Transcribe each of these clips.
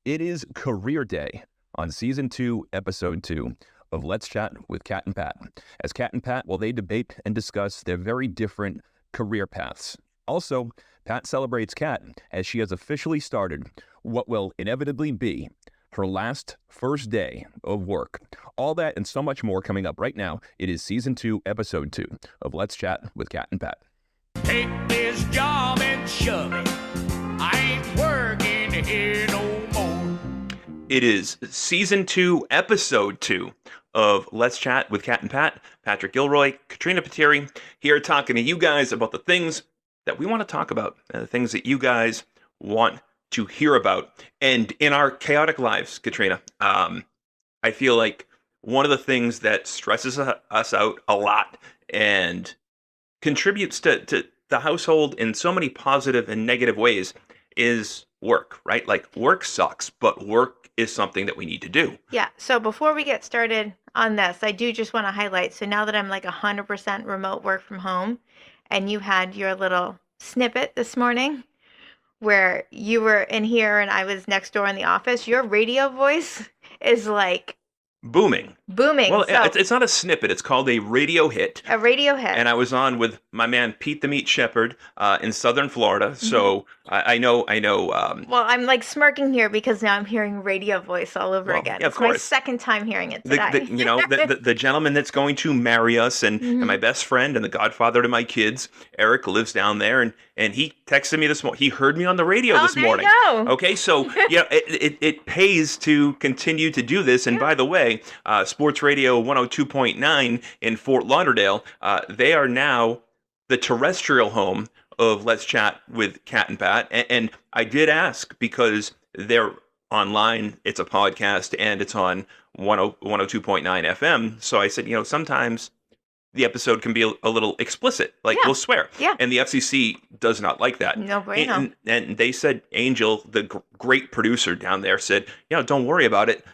It is career day on season 2, episode 2 of Let's Chat with Kat and Pat. As Kat and Pat, well, they debate and discuss their very different career paths. Also, Pat celebrates Kat as she has officially started what will inevitably be her first day of work. All that and so much more coming up right now. It is season 2, episode 2 of Let's Chat with Kat and Pat. Take this job and shove it. I ain't working here no more. It is season 2, episode 2 of Let's Chat with Kat and Pat. Patrick Gilroy, Katrina Pateri here talking to you guys about the things that we want to talk about, the things that you guys want to hear about. And in our chaotic lives, Katrina, I feel like one of the things that stresses us out a lot and contributes to the household in so many positive and negative ways is work, right? Like, work sucks, but work is something that we need to do. Yeah. So before we get started on this, I do just want to highlight. So now that I'm like 100% remote work from home, and you had your little snippet this morning where you were in here and I was next door in the office, your radio voice is like Booming. Well, So, it's not a snippet. It's called a radio hit. a radio hit. And I was on with my man Pete the Meat Shepherd in Southern Florida. So I know. Well, I'm like smirking here because now I'm hearing radio voice all over Well, again. yeah, of It's my course. second time hearing it today. The gentleman that's going to marry us and my best friend and the godfather to my kids, Eric, lives down there. And he texted me this morning. He heard me on the radio this morning. There you go. Okay, so it pays to continue to do this. And by the way, Sports Radio 102.9 in Fort Lauderdale, they are now the terrestrial home of Let's Chat with Kat and Pat. And I did ask because they're online, it's a podcast, and it's on 102.9 FM. So I said, sometimes the episode can be a little explicit, like we'll swear. Yeah. And the FCC does not like that. No bueno. And they said, Angel, the great producer down there, said, don't worry about it.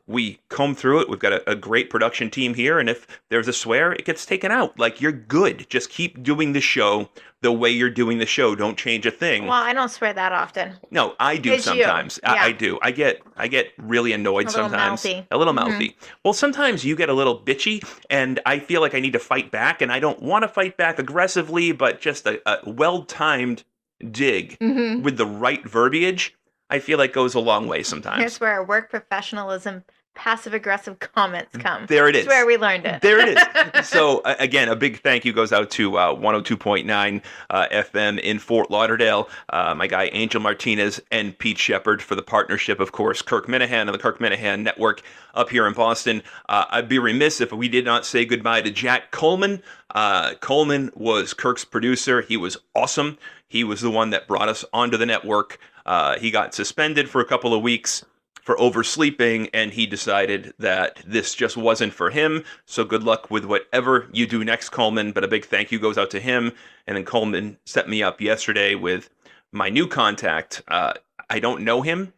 We comb through it. We've got a great production team here. And if there's a swear, it gets taken out. Like, you're good. Just keep doing the show the way you're doing the show. Don't change a thing. Well, I don't swear that often. No, I do It's you. sometimes. Yeah. I do. I get really annoyed A little sometimes. mouthy. A little mouthy. Well, sometimes you get a little bitchy, and I feel like I need to fight back, and I don't want to fight back aggressively, but just a well-timed dig with the right verbiage, I feel like goes a long way sometimes. Here's where our work professionalism, passive-aggressive comments come. There it is. That's where we learned it. There it is. So, again, a big thank you goes out to 102.9 FM in Fort Lauderdale, my guy Angel Martinez and Pete Shepherd for the partnership, of course, Kirk Minahan and the Kirk Minahan Network up here in Boston. I'd be remiss if we did not say goodbye to Jack Coleman. Coleman was Kirk's producer. He was awesome. He was the one that brought us onto the network. He got suspended for a couple of weeks for oversleeping, and he decided that this just wasn't for him. So good luck with whatever you do next, Coleman. But a big thank you goes out to him. And then Coleman set me up yesterday with my new contact. I don't know him.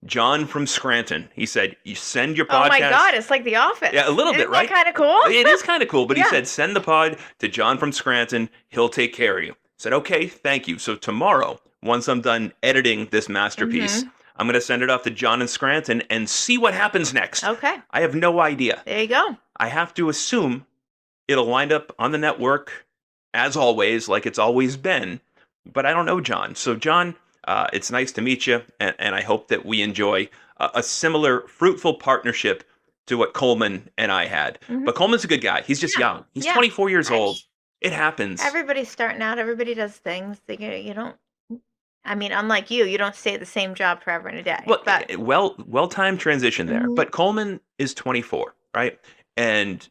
John from Scranton. He said, you send your podcast. Oh my God, it's like The Office. Yeah, a little bit, right? Isn't that kind of cool? It is kind of cool, but he Yeah. said, send the pod to John from Scranton. He'll take care of you. I said, okay, thank you. So tomorrow, once I'm done editing this masterpiece, I'm going to send it off to John in Scranton and see what happens next. Okay. I have no idea. There you go. I have to assume it'll wind up on the network, as always, like it's always been. But I don't know, John. So, John, it's nice to meet you, and I hope that we enjoy a similar fruitful partnership to what Coleman and I had. But Coleman's a good guy. He's just young. He's 24 years old. It happens. Everybody's starting out. Everybody does things. You don't. I mean, unlike you don't stay at the same job forever and a day. Well-timed transition there. But Coleman is 24, right? And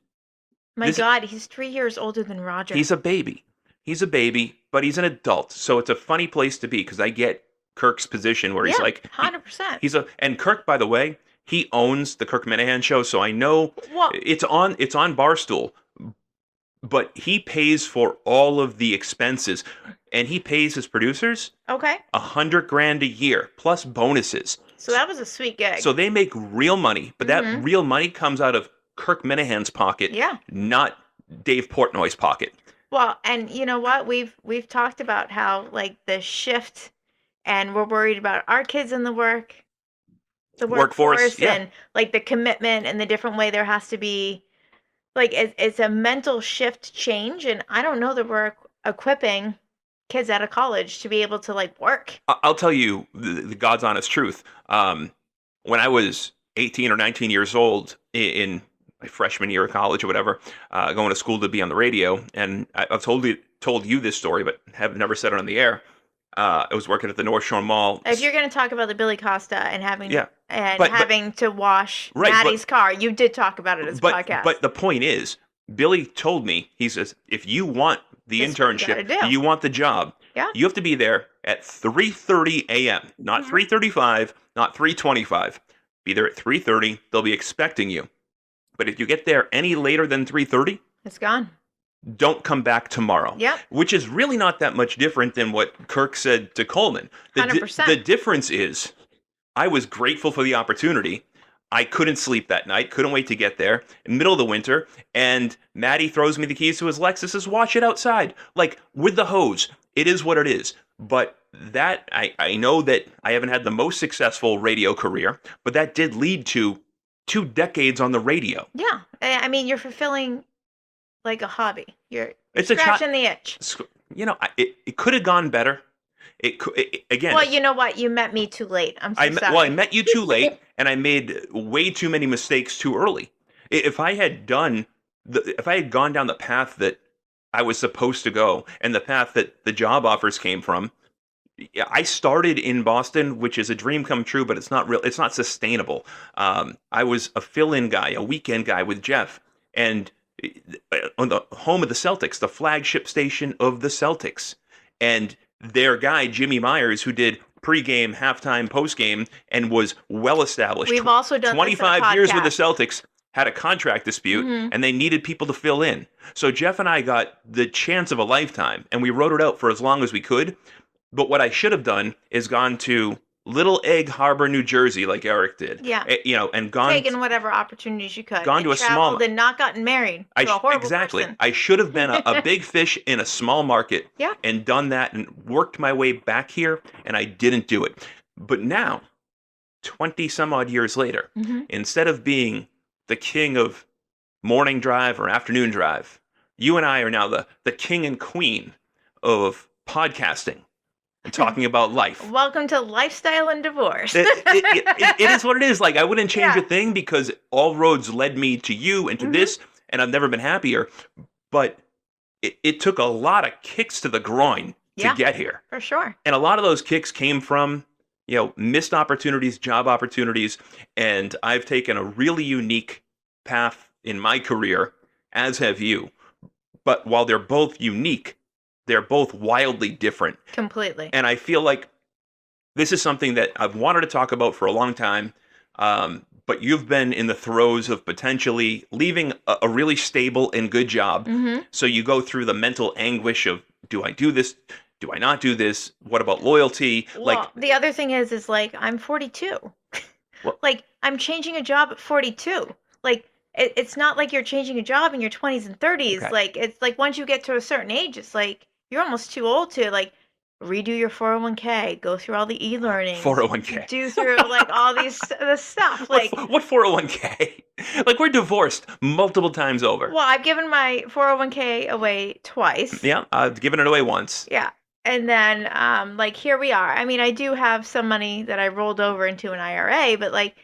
my God, he's 3 years older than Roger. he's a baby. He's a baby, but he's an adult. So it's a funny place to be because I get Kirk's position where he's like 100%. And Kirk, by the way, he owns the Kirk Minahan show, so I know it's on Barstool. But he pays for all of the expenses, and he pays his producers $100,000 a year plus bonuses. So that was a sweet gig. So they make real money, but that real money comes out of Kirk Minahan's pocket, not Dave Portnoy's pocket. Well, and you know what? We've talked about how like the shift, and we're worried about our kids in the work. the Workforce, workforce yeah. and like the commitment and the different way there has to be like it's a mental shift change, and I don't know that we're equipping kids out of college to be able to like work. I'll tell you the God's honest truth. When I was 18 or 19 years old in my freshman year of college or whatever, going to school to be on the radio, and I've told you this story, but have never said it on the air. I was working at the North Shore Mall. If you're going to talk about the Billy Costa and Yeah, having to wash right, Maddie's car, you did talk about it as a podcast. But the point is, Billy told me, he says, if you want the This is what you internship, gotta do. you want the job, Yeah. you have to be there at 3:30 a.m., not 3:35, not 3:25. Be there at 3:30. They'll be expecting you. But if you get there any later than 3:30, It's gone. don't come back tomorrow. Yep. Which is really not that much different than what Kirk said to Coleman. 100%. The difference is I was grateful for the opportunity. I couldn't sleep that night, couldn't wait to get there in the middle of the winter, and Maddie throws me the keys to his Lexus, says, wash it outside, like with the hose. It is what it is. But that, I know that I haven't had the most successful radio career, but that did lead to 2 decades on the radio. Yeah. I mean, you're fulfilling like a hobby. You're It's a scratching the itch. You know, it could have gone better. Again. Well, you know what? You met me too late. I'm so sorry. Well, I met you too late, and I made way too many mistakes too early. If I had gone down the path that I was supposed to go, and the path that the job offers came from, I started in Boston, which is a dream come true, but it's not real. It's not sustainable. I was a fill-in guy, a weekend guy with Jeff, and on the home of the Celtics, the flagship station of the Celtics, and their guy Jimmy Myers, who did pregame, halftime, postgame, and was well established. We've also done 25 years with the podcast. Celtics. Had a contract dispute, Mhm. and they needed people to fill in. So Jeff and I got the chance of a lifetime, and we wrote it out for as long as we could. But what I should have done is gone to Little Egg Harbor, New Jersey, like Eric did. Yeah. And gone Taken whatever opportunities you could. gone to and a small- traveled and not gotten married to a horrible exactly. person. I should have been a big fish in a small market Yeah. and done that and worked my way back here, and I didn't do it. But now, 20 some odd years later, Mhm. instead of being the king of morning drive or afternoon drive, you and I are now the king and queen of podcasting and talking about life. Welcome to Lifestyle and Divorce. It is what it is. Like, I wouldn't change Yeah. a thing because all roads led me to you and to this, and I've never been happier. But it took a lot of kicks to the groin to Yeah. get here. For sure. And a lot of those kicks came from, missed opportunities, job opportunities. And I've taken a really unique path in my career, as have you. But while they're both unique, they're both wildly different. Completely. And I feel like this is something that I've wanted to talk about for a long time. But you've been in the throes of potentially leaving a really stable and good job. hmm So you go through the mental anguish of, do I do this? Do I not do this? What about loyalty? Well, the other thing is like I'm 42. Well- Like I'm changing a job at 42. Like it's not like you're changing a job in your 20s and 30s. Okay. Like it's like once you get to a certain age, it's like you're almost too old to like redo your 401k, go through all the e-learning, 401k. do through like all the stuff. Like, What 401k? Like, we're divorced multiple times over. well, I've given my 401k away twice. Yeah, I've given it away once. Yeah. And then, like, here we are. I mean, I do have some money that I rolled over into an IRA, but like,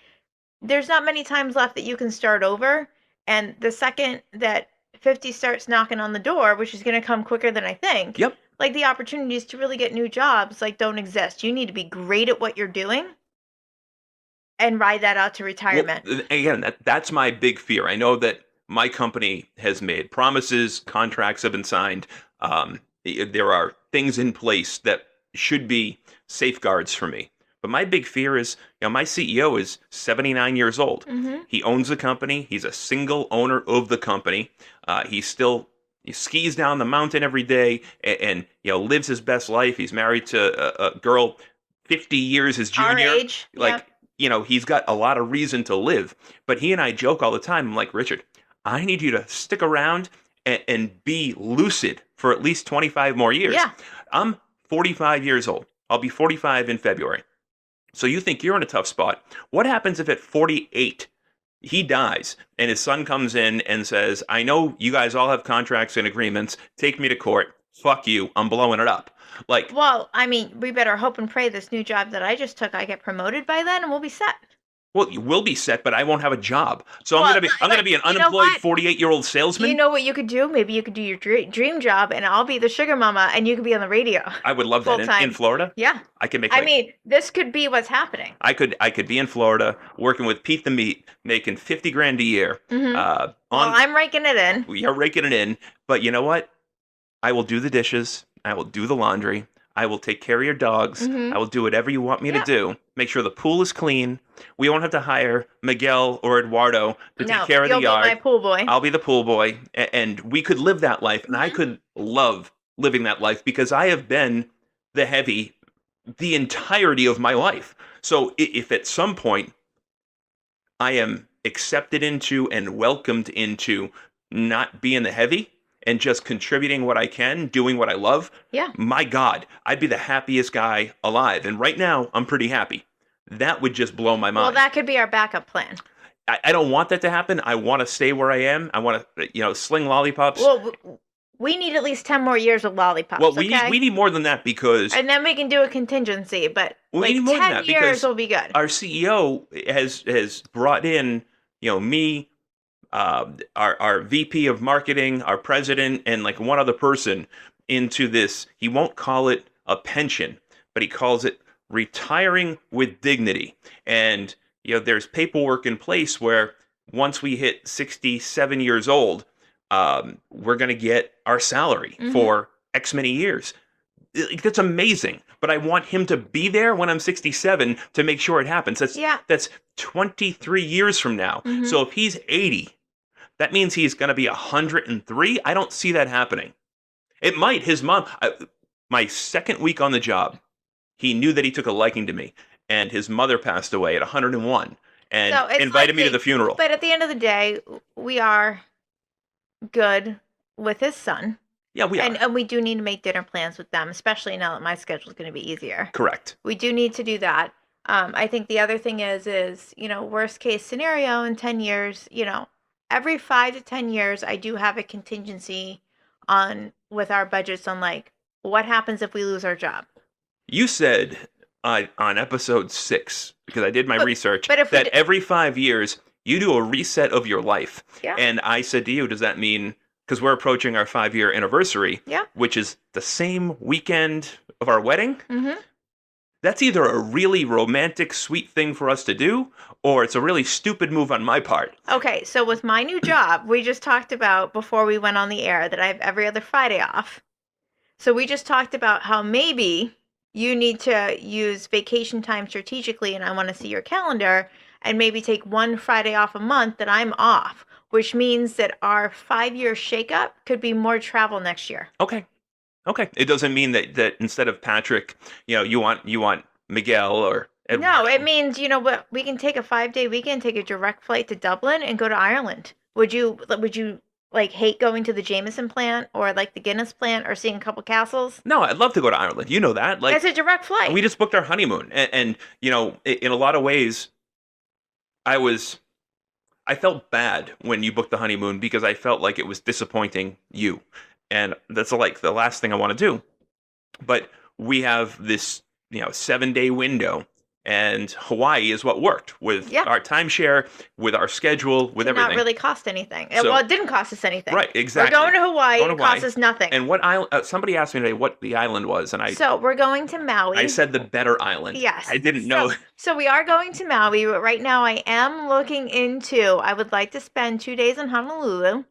there's not many times left that you can start over. And the second that 50 starts knocking on the door, which is going to come quicker than I think, Yep. like, the opportunities to really get new jobs, like, don't exist. You need to be great at what you're doing and ride that out to retirement. Well, again, that's my big fear. I know that my company has made promises, contracts have been signed. There are things in place that should be safeguards for me. But my big fear is, my CEO is 79 years old. Mhm. He owns the company. He's a single owner of the company. He skis down the mountain every day and lives his best life. He's married to a girl 50 years his Our junior. age. Like, he's got a lot of reason to live. But he and I joke all the time. I'm like, Richard, I need you to stick around and be lucid for at least 25 more years. Yeah. I'm 45 years old. I'll be 45 in February. So you think you're in a tough spot. What happens if at 48 he dies and his son comes in and says, I know you guys all have contracts and agreements. Take me to court. Fuck you. I'm blowing it up. Like, Well, I mean, we better hope and pray this new job that I just took, I get promoted by then, and we'll be set. well, you will be set, but I won't have a job. So I'm Well, gonna be an you know unemployed what? 48-year-old salesman. You know what you could do? Maybe you could do your dream job, and I'll be the sugar mama, and you could be on the radio. I would love that full time. in Florida. Yeah. I could make. I Like, mean, this could be what's happening. I could be in Florida working with Pete the Meat, making 50 grand a year. Mm-hmm. Well, On I'm raking it in. we are raking it in, but you know what? I will do the dishes. I will do the laundry. I will take care of your dogs. Mhm. I will do whatever you want me Yeah. to do. Make sure the pool is clean. We won't have to hire Miguel or Eduardo to No, take care of you'll the yard. be my pool boy. I'll be the pool boy, and we could live that life, and I Mhm. could love living that life because I have been the heavy the entirety of my life. So if at some point I am accepted into and welcomed into not being the heavy and just contributing what I can, doing what I love, Yeah. my God, I'd be the happiest guy alive. And right now, I'm pretty happy. That would just blow my mind. Well, that could be our backup plan. I don't want that to happen. I want to stay where I am. I want to, sling lollipops. Well, we need at least 10 more years of lollipops. Well, okay? we need more than that because And then we can do a contingency, but We like need more than 10 that years because will be good. our CEO has brought in, me, our VP of marketing, our president, and like one other person into this. He won't call it a pension, but he calls it retiring with dignity. And there's paperwork in place where once we hit 67 years old, we're going to get our salary Mhm. for X many years. That's amazing. But I want him to be there when I'm 67 to make sure it happens. That's 23 years from now. Mhm. So if he's 80, that means he's going to be 103. I don't see that happening. It might. His mom, my second week on the job, he knew that he took a liking to me, and his mother passed away at 101 and So it's invited me to likely- the funeral. But at the end of the day, we are good with his son. Yeah, we are. And we do need to make dinner plans with them, especially now that my schedule is going to be easier. Correct. We do need to do that. I think the other thing is worst case scenario in 10 years, every 5 to 10 years, I do have a contingency with our budgets on like, what happens if we lose our job? You said on episode 6, because I did my research, but if we that d- every 5 years you do a reset of your life. Yeah. And I said to you, does that mean, because we're approaching our 5-year anniversary, Yeah. which is the same weekend of our wedding? Mm-hmm. That's either a really romantic, sweet thing for us to do, or it's a really stupid move on my part. Okay, so with my new job, we just talked about before we went on the air that I have every other Friday off. So we just talked about how maybe you need to use vacation time strategically, and I want to see your calendar, and maybe take one Friday off a month that I'm off, which means that our 5-year shakeup could be more travel next year. Okay. It doesn't mean that instead of Patrick, you want Miguel or No, it means, what, we can take a 5-day weekend, take a direct flight to Dublin and go to Ireland. Would you like hate going to the Jameson plant or like the Guinness plant or seeing a couple castles? No, I'd love to go to Ireland. You know that. Like It's a direct flight. we just booked our honeymoon, and in a lot of ways, I felt bad when you booked the honeymoon because I felt like it was disappointing you, and that's like the last thing I want to do. But we have this 7-day window, and Hawaii is what worked with Yeah. our timeshare, with our schedule, with Did everything. not really cost anything. So- Well, it didn't cost us anything. Right, exactly. We're going to Hawaii. Going to It cost Hawaii. us nothing. And what island? Somebody asked me today what the island was, and So we're going to Maui. I said the better island. Yes. I didn't know. So we are going to Maui, but right now I am looking into, I would like to spend 2 days in Honolulu.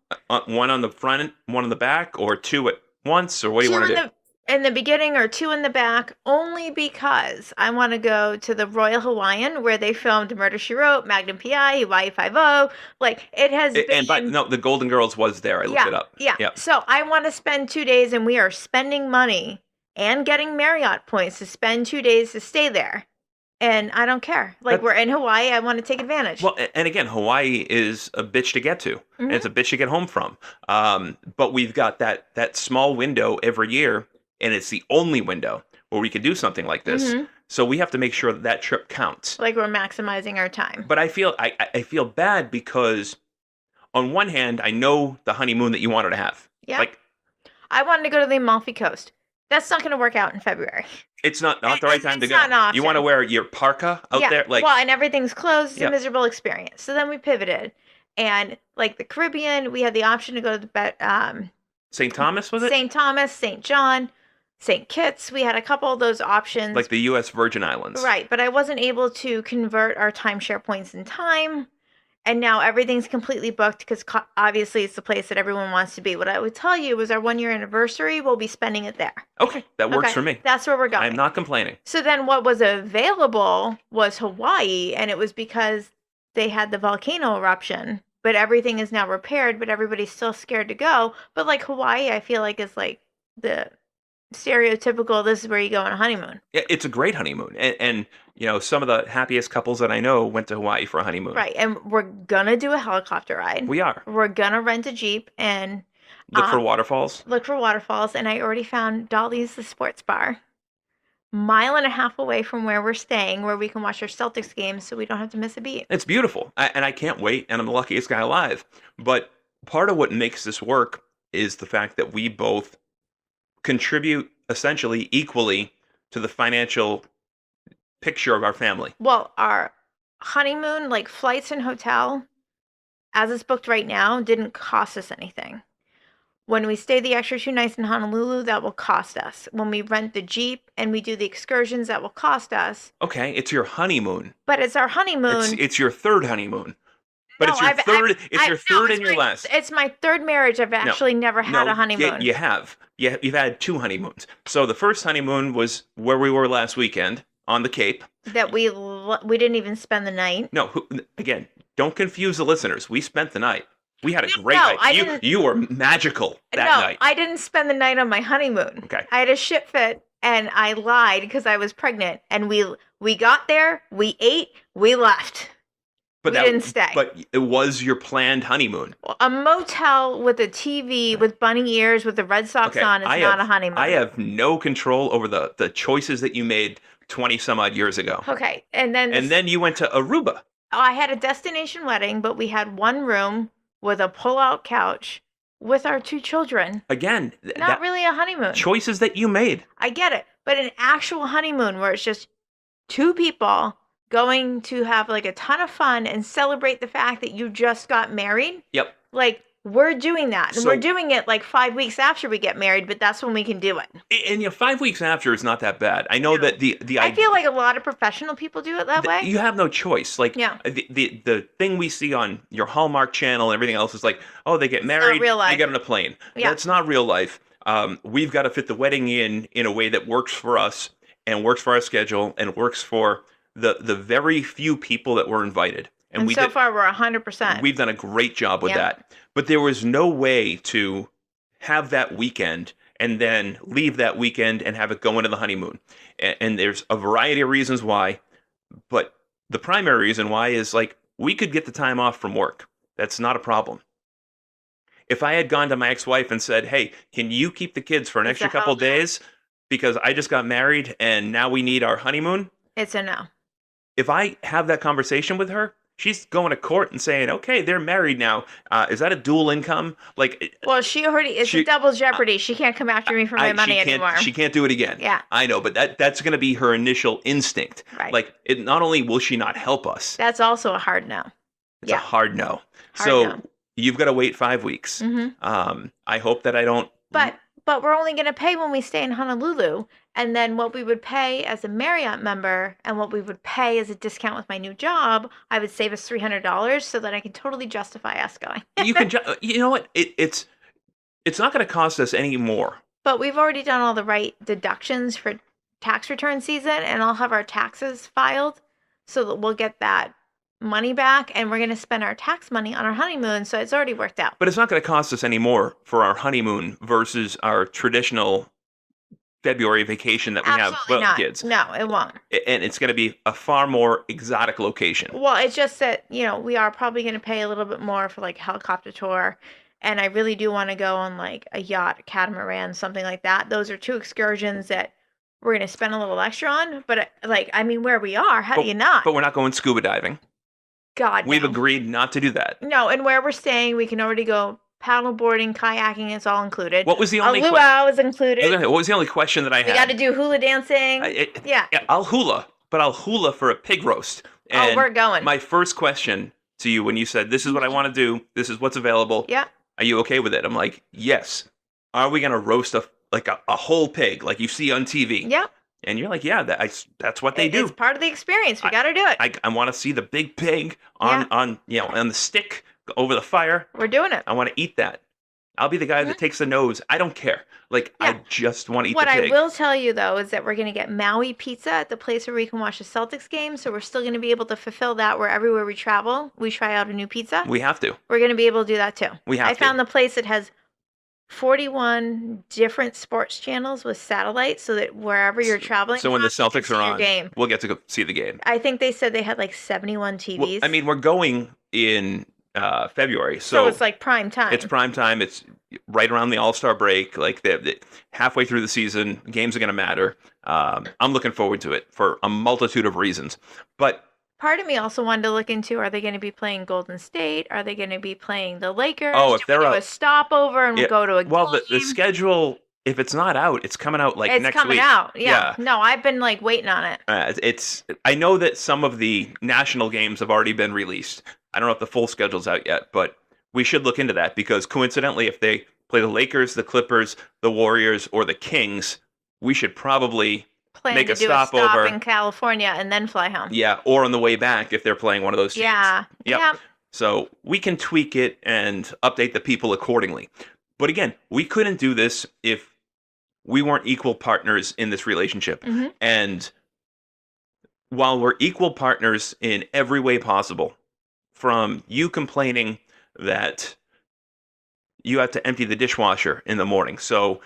One on the front, one on the back, or two at once, or what do you Two want to in do? in the beginning or 2 in the back, only because I want to go to the Royal Hawaiian where they filmed Murder, She Wrote, Magnum P.I., Hawaii Five-0. Like, it has been... No, the Golden Girls was there. I looked it up. Yeah. So I want to spend 2 days, and we are spending money and getting Marriott points to spend 2 days to stay there. And I don't care. Like, we're in Hawaii. I want to take advantage. Well, and again, Hawaii is a bitch to get to. And it's a bitch to get home from. But we've got that small window every year, and it's the only window where we can do something like this. So we have to make sure that that trip counts. Like we're maximizing our time. But I feel bad because on one hand, I know the honeymoon that you wanted to have. Yeah. Like I wanted to go to the Amalfi Coast. That's not going to work out in February. it's not the right time to It's go. not an option. You want to wear your parka out there, like well, and everything's closed. It's Yeah. a miserable experience. So then we pivoted, and like the Caribbean, we had the option to go to St. Thomas, was it? St. Thomas, St. John, St. Kitts. We had a couple of those options. Like the U.S. Virgin Islands. Right, but I wasn't able to convert our timeshare points in time. And now everything's completely booked because obviously it's the place that everyone wants to be. What I would tell you is our 1 year anniversary, we'll be spending it there. Okay, that works Okay, for me. That's where we're going. I'm not complaining. So then what was available was Hawaii, and it was because they had the volcano eruption, but everything is now repaired, but everybody's still scared to go. But like Hawaii, I feel like is like the stereotypical, this is where you go on a honeymoon. Yeah, it's a great honeymoon. And you know, some of the happiest couples that I know went to Hawaii for a honeymoon. Right, and we're gonna do a helicopter ride. We are. We're gonna rent a Jeep and Look for waterfalls. look for waterfalls, and I already found Dolly's the sports bar. 1.5 miles away from where we're staying, where we can watch our Celtics games so we don't have to miss a beat. It's beautiful. And I can't wait, and I'm the luckiest guy alive. But part of what makes this work is the fact that we both contribute essentially equally to the financial picture of our family. Well, our honeymoon, like flights and hotel, as it's booked right now, didn't cost us anything. When we stay the extra 2 nights in Honolulu, that will cost us. When we rent the Jeep and we do the excursions, that will cost us. Okay, it's your honeymoon. But it's our honeymoon. It's your third honeymoon. But No, it's your I've- third. I've- It's your no, third it's and your my- last. It's my third marriage. I've actually never had a honeymoon. You have. You've had 2 honeymoons. So the first honeymoon was where we were last weekend on the Cape. That we didn't even spend the night. No, again, don't confuse the listeners. We spent the night. We had a great No, night. I You didn't- you were magical that No, night. I didn't spend the night on my honeymoon. Okay. I had a shit fit and I lied because I was pregnant. And we got there, we ate, we left. But we didn't stay. But it was your planned honeymoon. A motel with a TV with bunny ears with the Red Sox on is not a honeymoon. I have no control over the choices that you made 20 some odd years ago. Okay, and then You went to Aruba. I had a destination wedding, but we had one room with a pull-out couch with our 2 children. Again, Not really a honeymoon. choices that you made. I get it, but an actual honeymoon where it's just 2 people going to have like a ton of fun and celebrate the fact that you just got married. Yep. Like we're doing that, and So- we're doing it like 5 weeks after we get married, but that's when we can do it. And 5 weeks after is not that bad. I know that the I feel like a lot of professional people do it that way. you have no choice. Like Yeah. the thing we see on your Hallmark channel and everything else is like, oh, they get married, real life. they get on a plane. Yeah. That's not real life. We've got to fit the wedding in a way that works for us and works for our schedule and works for the very few people that were invited. And we so did, far, we're 100%. we've done a great job with Yeah. that. But there was no way to have that weekend and then leave that weekend and have it go into the honeymoon. And there's a variety of reasons why, but the primary reason why is like we could get the time off from work. That's not a problem. If I had gone to my ex-wife and said, "Hey, can you keep the kids for an It's extra a couple hell no. days because I just got married and now we need our honeymoon?" It's a no. If I have that conversation with her, she's going to court and saying, "Okay, they're married now. Is that a dual income?" Like, Well, she already, it's She- a double jeopardy. She can't come after me for my money she can't, anymore. She can't do it again. Yeah. I know, but that's going to be her initial instinct. Right. Like, not only will she not help us, That's also a hard no. it's Yeah. a hard no. Hard So no. you've got to wait 5 weeks. Mm-hmm. I hope that I don't. But we're only going to pay when we stay in Honolulu. And then what we would pay as a Marriott member and what we would pay as a discount with my new job, I would save us $300 so that I can totally justify us going. You can. You know what? It's not going to cost us any more. But we've already done all the right deductions for tax return season, and I'll have our taxes filed so that we'll get that money back, and we're going to spend our tax money on our honeymoon, so it's already worked out. But it's not going to cost us any more for our honeymoon versus our traditional February vacation that we have Absolutely with not. kids. No, it won't. And it's going to be a far more exotic location. Well, it's just that, we are probably going to pay a little bit more for like a helicopter tour. And I really do want to go on like a yacht, a catamaran, something like that. Those are 2 excursions that we're going to spend a little extra on. But like, I mean, where we are, how do you not? But we're not going scuba diving. God, We've no. agreed not to do that. No, and where we're staying, we can already go paddle boarding, kayaking. It's all included. What was the A only luau is included. what was the only question that I We had? got to do hula dancing. Yeah. I'll hula, but I'll hula for a pig roast. And we're going. My first question to you when you said, this is what I want to do, this is what's available, Yeah. are you okay with it? I'm like, yes. Are we going to roast a whole pig like you see on TV? Yeah. And you're like, yeah, that's what they do. It's part of the experience. We got to do it. I want to see the big pig on the stick over the fire. We're doing it. I want to eat that. I'll be the guy that takes the nose. I don't care. Like, I just want to eat What the pig. I will tell you, though, is that we're going to get Maui pizza at the place where we can watch the Celtics game. So we're still going to be able to fulfill that where everywhere we travel, we try out a new pizza. We have to. We're going to be able to do that, too. I We found the place that has 41 different sports channels with satellites so that wherever you're traveling, So when the you can Celtics see are your on, game. we'll get to go see the game. I think they said they had like 71 TVs. Well, I mean, we're going in February, so it's like prime time. It's prime time. It's right around the All-Star break. Like halfway through the season, games are going to matter. I'm looking forward to it for a multitude of reasons. But part of me also wanted to look into: are they going to be playing Golden State? Are they going to be playing the Lakers? Oh, if they're do out, a stopover and we'll go to a well, game? the schedule. If it's not out, it's coming out like it's next coming week. out. Yeah. No, I've been like waiting on it. It's. I know that some of the national games have already been released. I don't know if the full schedule's out yet, but we should look into that because coincidentally, if they play the Lakers, the Clippers, the Warriors, or the Kings, we should probably make to a do stopover a stop in California and then fly home. Yeah, or on the way back if they're playing one of those teams. Yeah. Yep. Yeah. So we can tweak it and update the people accordingly. But again, we couldn't do this if we weren't equal partners in this relationship. Mm-hmm. And while we're equal partners in every way possible, from you complaining that you have to empty the dishwasher in the morning. So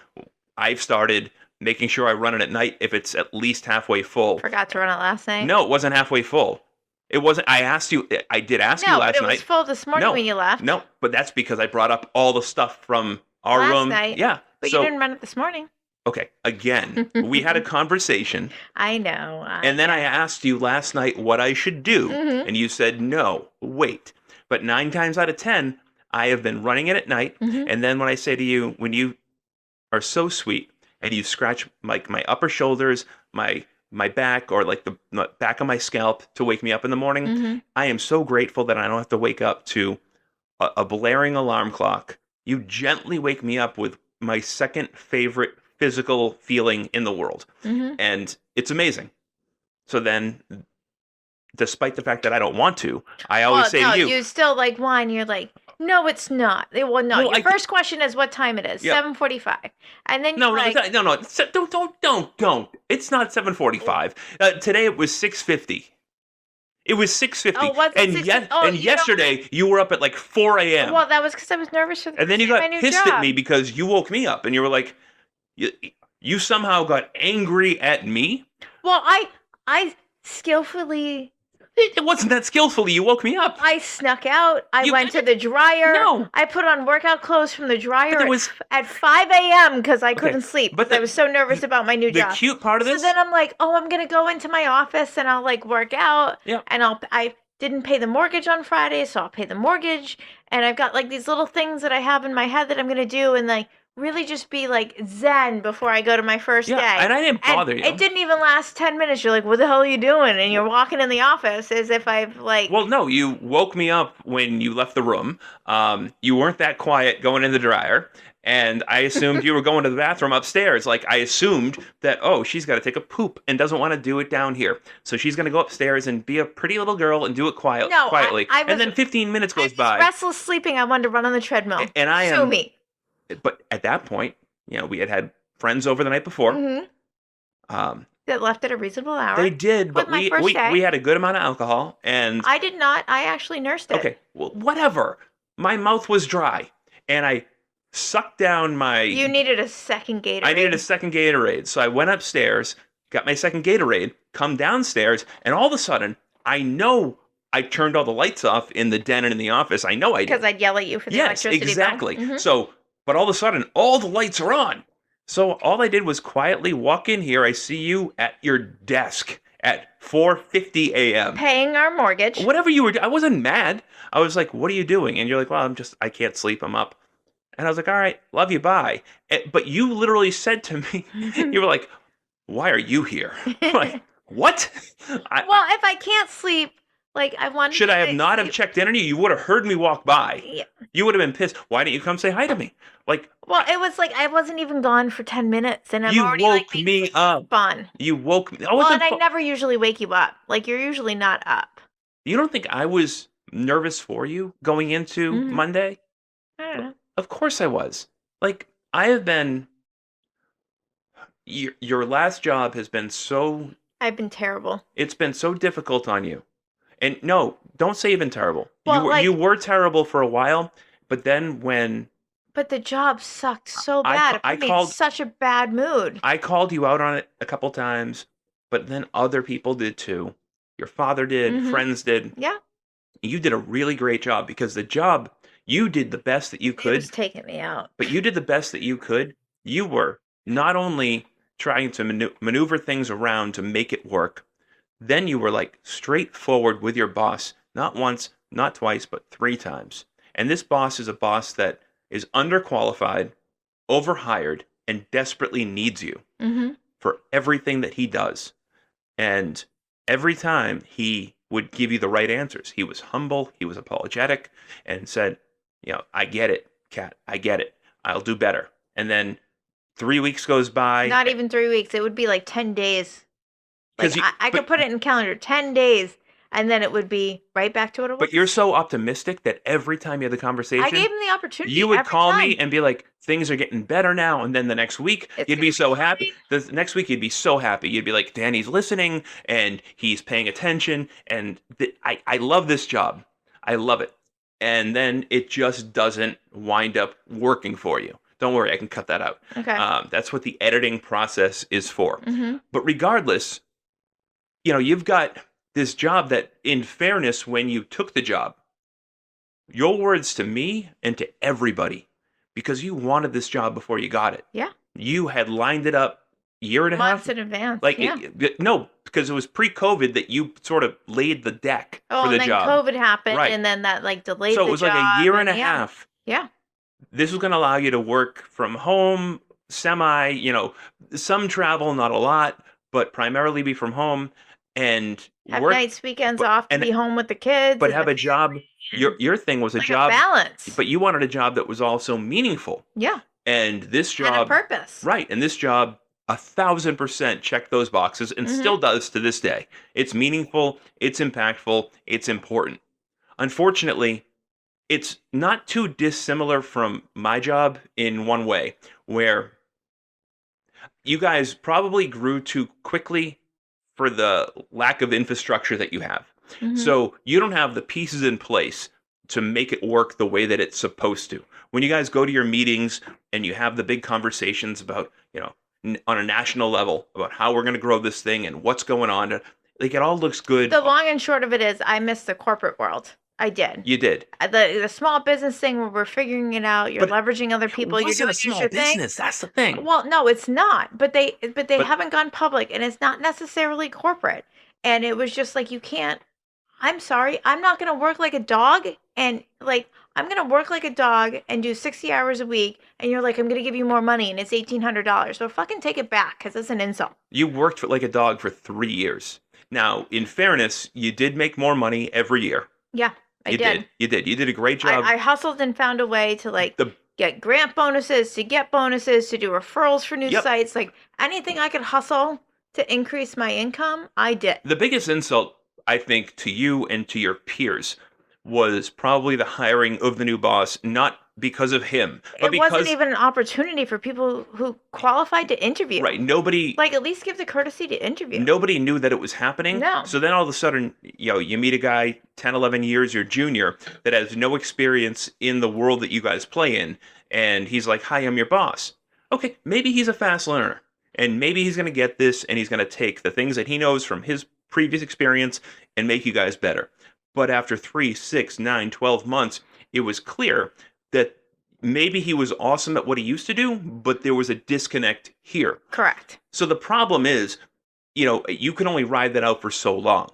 I've started making sure I run it at night if it's at least halfway full. Forgot to run it last night. No, it wasn't halfway full. It wasn't. I asked you. I did ask you last but it night. was full this morning when you left. No, but that's because I brought up all the stuff from our last room. night. Yeah. But so, you didn't run it this morning. Okay. Again, we had a conversation. I know. And then I asked you last night what I should do, and you said no. Wait. But 9 times out of 10, I have been running it at night. And then when I say to you, when you are so sweet and you scratch like my upper shoulders, my back, or like the back of my scalp to wake me up in the morning, I am so grateful that I don't have to wake up to a blaring alarm clock. You gently wake me up with my second favorite physical feeling in the world. And it's amazing. So then, despite the fact that I don't want to, I always say to you, you still like wine. You're like, no, it's not. Well, no. Your first question is what time it is. 7:45, and then no. Don't. It's not 7:45. Today it was 6:50. It was 6:50. Oh, was it and yesterday you were up at like 4 a.m. Well, that was because I was nervous for the And then you got my new pissed job. at me because you woke me up and you were like, you somehow got angry at me. Well, I skillfully. It wasn't that skillfully. You woke me up. I snuck out. I went to the dryer. No. I put on workout clothes from the dryer But at 5 a.m. because I couldn't sleep. But I was so nervous about my new job. The cute part of this. So then I'm like, oh, I'm gonna go into my office and I'll like work out. Yeah. And I didn't pay the mortgage on Friday, so I'll pay the mortgage. And I've got like these little things that I have in my head that I'm gonna do, and like really just be like zen before I go to my first day. And I didn't bother you. It didn't even last 10 minutes. You're like, what the hell are you doing? And you're walking in the office as if I've like. Well, no, you woke me up when you left the room. You weren't that quiet going in the dryer. And I assumed you were going to the bathroom upstairs. Like, I assumed that, oh, she's got to take a poop and doesn't want to do it down here. So she's going to go upstairs and be a pretty little girl and do it quietly. And then 15 minutes goes by. Restless sleeping. I wanted to run on the treadmill. And I am. Sue me. But at that point, we had friends over the night before. That left at a reasonable hour. They did, but we had a good amount of alcohol, and I did not. I actually nursed it. Okay, well, whatever. My mouth was dry, and I sucked down my. You needed a second Gatorade. I needed a second Gatorade, so I went upstairs, got my second Gatorade, come downstairs, and all of a sudden, I know I turned all the lights off in the den and in the office. I know I did. Because I'd yell at you for the electricity bill. Yes, exactly. So, but all of a sudden, all the lights are on. So all I did was quietly walk in here. I see you at your desk at 4:50 a.m. Paying our mortgage. Whatever you were I wasn't mad. I was like, "What are you doing?" And you're like, "Well, I can't sleep. I'm up." And I was like, "All right, love you, bye." But you literally said to me, you were like, "Why are you here?" I'm like, "What?" Well, if I can't sleep, like I want Should I have to not have sleep. checked in on you? You would have heard me walk by. Yeah. You would have been pissed. Why didn't you come say hi to me? Like, Well, it was like I wasn't even gone for 10 minutes and I'm you already like woke being me up. fun. You woke me. I Well, wasn't. and I never usually wake you up. Like you're usually not up. You don't think I was nervous for you going into Mhm. Monday? I don't know. Of course I was. Like, I have been. Your last job has been so. I've been terrible. It's been so difficult on you. And no, don't say even terrible. Well, You like, were terrible for a while, but then when but the job sucked so I bad. ca- It I put me in called such a bad mood. I called you out on it a couple times, but then other people did too. Your father did, Mhm. friends did. Yeah, You did a really great job because the job you did the best that you it was could, taking me out. but you did the best that you could. You were not only trying to maneuver things around to make it work, then you were like straightforward with your boss, not once, not twice, but three times. And this boss is a boss that is underqualified, overhired, and desperately needs you Mhm. for everything that he does. And every time he would give you the right answers, he was humble, he was apologetic, and said, I get it, Kat, I get it. I'll do better. And then 3 weeks goes by. Not even 3 weeks. It would be like 10 days. Like Because I could put it in calendar 10 days and then it would be right back to what it was. but you're so optimistic that every time you had the conversation, I gave him the opportunity. you would every call time. me and be like, things are getting better now. And then the next week, It's you'd gonna be be so happy. fine. The next week, you'd be so happy. You'd be like, Danny's listening and he's paying attention. And I love this job. I love it. And then it just doesn't wind up working for you. Don't worry, I can cut that out. Okay. That's what the editing process is for. Mhm. But regardless, you've got this job that, in fairness, when you took the job, your words to me and to everybody, because you wanted this job before you got it. Yeah. You had lined it up year and a Months half. in advance. Like, yeah. no, because it was pre-COVID that you sort of laid the deck Oh, for the and then job. COVID happened, Right. and then that like delayed So it the was like a job, year and a yeah. half. Yeah. This was going to allow you to work from home, some travel, not a lot, but primarily be from home and Have work. nights, weekends but- off to and- be home with the kids. But and have the a job. family. Your thing was a Like job, a balance. but you wanted a job that was also meaningful. Yeah. And this And a job, purpose. right? And this job, 1,000% checked those boxes, and Mhm. still does to this day. It's meaningful. It's impactful. It's important. Unfortunately, it's not too dissimilar from my job in one way, where you guys probably grew too quickly for the lack of infrastructure that you have. Mhm. So you don't have the pieces in place to make it work the way that it's supposed to. When you guys go to your meetings and you have the big conversations about, on a national level about how we're going to grow this thing and what's going on, like it all looks good. The long and short of it is, I miss the corporate world. I did. You did. The small business thing where we're figuring it out. You're But leveraging other people. You're doing a small your thing. business. That's the thing. Well, no, it's not. But they But- haven't gone public, and it's not necessarily corporate. And it was just like, you can't. I'm sorry. I'm not going to work like a dog, and like I'm going to work like a dog and do 60 hours a week. And you're like, I'm going to give you more money, and it's $1,800. So fucking take it back, because it's an insult. You worked like a dog for 3 years. Now, in fairness, you did make more money every year. Yeah, I You did. You did. You did a great job. I hustled and found a way to like The- get grant bonuses, to get bonuses, to do referrals for new Yep. sites. Like anything I could hustle to increase my income, I did. The biggest insult, I think, to you and to your peers was probably the hiring of the new boss, not because of him, but It because wasn't even an opportunity for people who qualified to interview. right, nobody Like at least give the courtesy to interview. nobody knew that it was happening. No. So then all of a sudden, you meet a guy 10, 11 years your junior that has no experience in the world that you guys play in, and he's like, "Hi, I'm your boss." Okay, maybe he's a fast learner, and maybe he's going to get this, and he's going to take the things that he knows from his previous experience and make you guys better. But after 3, 6, 9, 12 months, it was clear that maybe he was awesome at what he used to do, but there was a disconnect here. Correct. So the problem is, you can only ride that out for so long.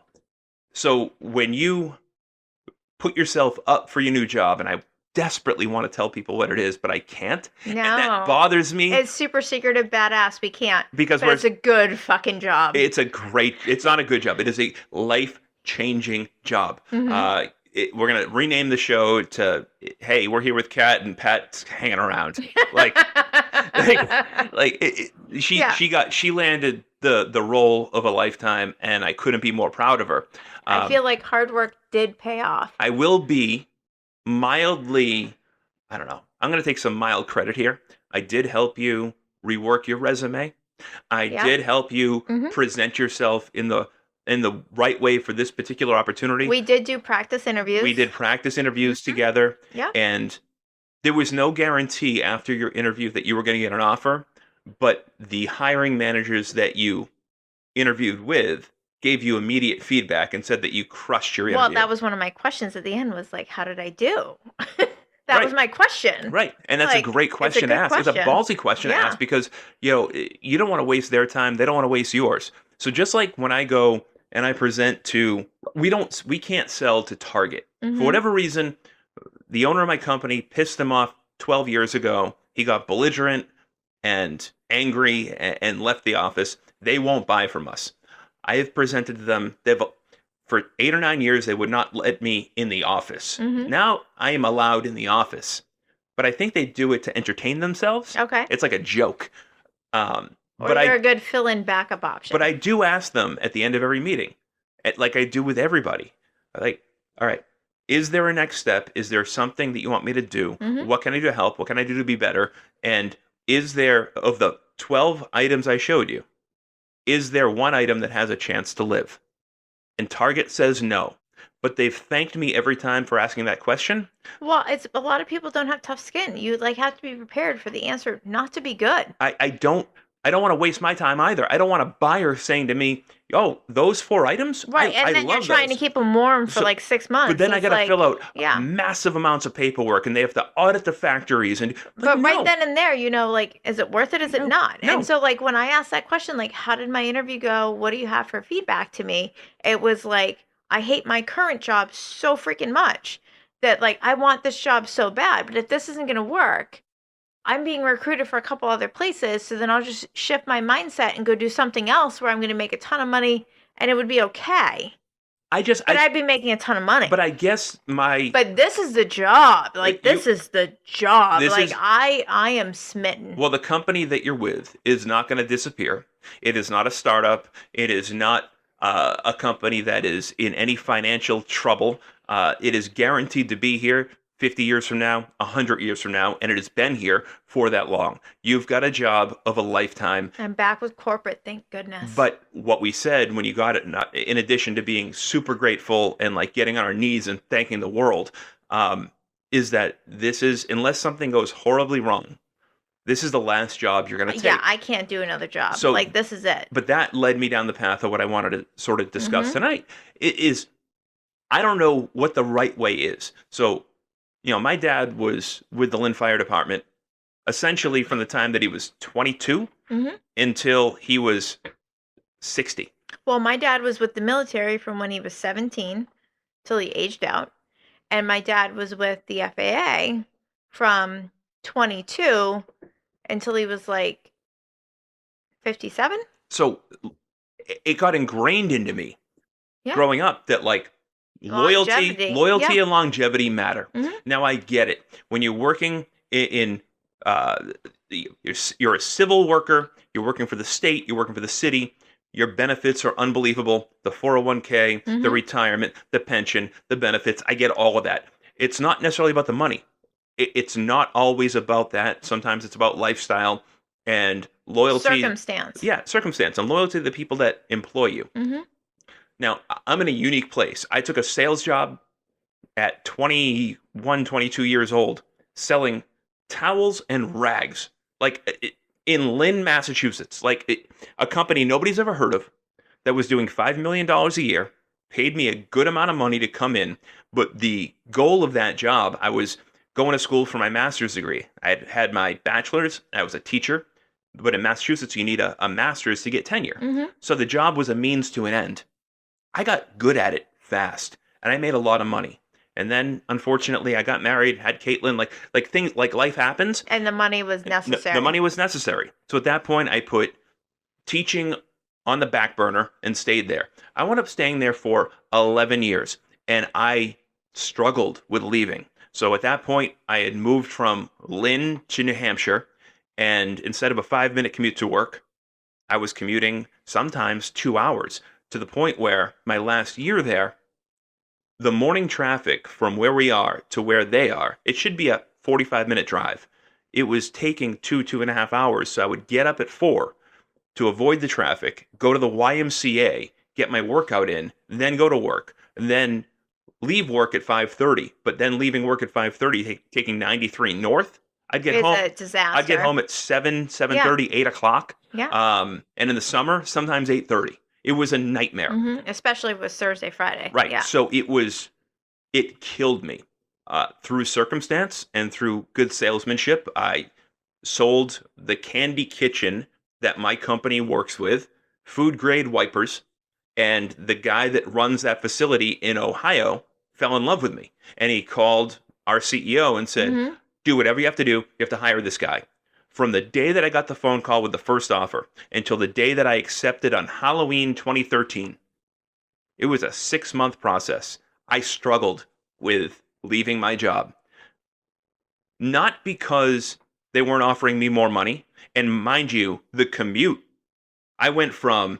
So when you put yourself up for your new job, and I desperately want to tell people what it is, but I can't. And that No. bothers me It's super secretive, badass. We can't. because But it's a good fucking job. it's not a good job. It is a life-changing job. Mhm. We're going to rename the show to, hey, we're here with Kat, and Pat's hanging around. Like, Yeah. she landed the role of a lifetime, and I couldn't be more proud of her. I feel like hard work did pay off. I will be mildly, I don't know. I'm going to take some mild credit here. I did help you rework your resume. I Yeah. did help you Mhm. present yourself in the right way for this particular opportunity. We did do practice interviews. We did practice interviews Mhm. together. Yeah. And there was no guarantee after your interview that you were going to get an offer, but the hiring managers that you interviewed with gave you immediate feedback and said that you crushed your interview. Well, that was one of my questions at the end was like, how did I do? That was my question. Right. And that's Like, a great question to good ask. It's a question. ballsy question to Yeah. ask because, you don't want to waste their time. They don't want to waste yours. So just like when I go and I present to, we can't sell to Target. Mhm. For whatever reason, the owner of my company pissed them off 12 years ago. He got belligerent and angry and left the office. They won't buy from us. I have presented to them. For 8 or 9 years, they would not let me in the office. Mhm. Now I am allowed in the office, but I think they do it to entertain themselves. Okay. It's like a joke. Or But they're a good fill-in backup option. but I do ask them at the end of every meeting, like I do with everybody. Like, all right, is there a next step? Is there something that you want me to do? Mhm. What can I do to help? What can I do to be better? And is there, of the 12 items I showed you, is there one item that has a chance to live? And Target says no. But they've thanked me every time for asking that question. Well, it's a lot of people don't have tough skin. You have to be prepared for the answer not to be good. I don't want to waste my time either. I don't want a buyer saying to me, "Oh, those 4 items, Right, and I then you're love trying those." to keep them warm for So- like 6 months. But then I It's got to like, fill out yeah. massive amounts of paperwork, and they have to audit the factories. And But no. right then and there, like, is it worth it? Is it not? no. And so, like, when I asked that question, like, how did my interview go? What do you have for feedback to me? It was like, I hate my current job so freaking much that, like, I want this job so bad. But if this isn't going to work, I'm being recruited for a couple other places. So then I'll just shift my mindset and go do something else where I'm going to make a ton of money and it would be okay. But I'd be making a ton of money. But I guess But this is the job. Like, this is the job. This Like, is- I am smitten. well, the company that you're with is not going to disappear. It is not a startup. It is not a company that is in any financial trouble. It is guaranteed to be here 50 years from now, 100 years from now, and it has been here for that long. You've got a job of a lifetime. I'm back with corporate, thank goodness. But what we said when you got it, in addition to being super grateful and like getting on our knees and thanking the world, is that this is, unless something goes horribly wrong, this is the last job you're going to take. Yeah, I can't do another job. So- like, this is it. But that led me down the path of what I wanted to sort of discuss Mhm. tonight. It is, I don't know what the right way is. So, my dad was with the Lynn Fire Department essentially from the time that he was 22 Mhm. until he was 60. Well, my dad was with the military from when he was 17 till he aged out. And my dad was with the FAA from 22 until he was like 57. So it got ingrained into me Yeah. growing up that like Longevity, loyalty yeah. and longevity matter. Mhm. Now I get it. When you're working in you're a civil worker, you're working for the state, you're working for the city, your benefits are unbelievable. The 401k, the Mhm. retirement, the pension, the benefits, I get all of that. It's not necessarily about the money. It's not always about that. Sometimes it's about lifestyle and loyalty. Circumstance. Yeah, circumstance and loyalty to the people that employ you. Mm-hmm. Now, I'm in a unique place. I took a sales job at 21, 22 years old, selling towels and rags, like in Lynn, Massachusetts, a company nobody's ever heard of that was doing $5 million a year, paid me a good amount of money to come in. But the goal of that job, I was going to school for my master's degree. I had had my bachelor's. I was a teacher. But in Massachusetts, you need a master's to get tenure. Mm-hmm. So the job was a means to an end. I got good at it fast, and I made a lot of money. And then, unfortunately, I got married, had Caitlin. Like things like life happens. And the money was necessary. The money was necessary. So at that point, I put teaching on the back burner and stayed there. I wound up staying there for 11 years, and I struggled with leaving. So at that point, I had moved from Lynn to New Hampshire, and instead of a 5-minute commute to work, I was commuting sometimes 2 hours, to the point where my last year there, the morning traffic from where we are to where they are, it should be a 45-minute drive. It was taking 2.5 hours, so I would get up at 4 to avoid the traffic, go to the YMCA, get my workout in, then go to work, and then leave work at 5:30. But then leaving work at 5:30, taking 93 north, I'd get It's home. a disaster. I'd get home at 7:30, 8 o'clock. Yeah. And in the summer, sometimes 8:30. It was a nightmare. Mm-hmm. Especially with Thursday, Friday. Right. Yeah. So it killed me. Through circumstance and through good salesmanship, I sold the candy kitchen that my company works with, food grade wipers, and the guy that runs that facility in Ohio fell in love with me. And he called our CEO and said, Mm-hmm. do whatever you have to do. You have to hire this guy. From the day that I got the phone call with the first offer until the day that I accepted on Halloween 2013, it was a 6-month process. I struggled with leaving my job. Not because they weren't offering me more money. And mind you, the commute, I went from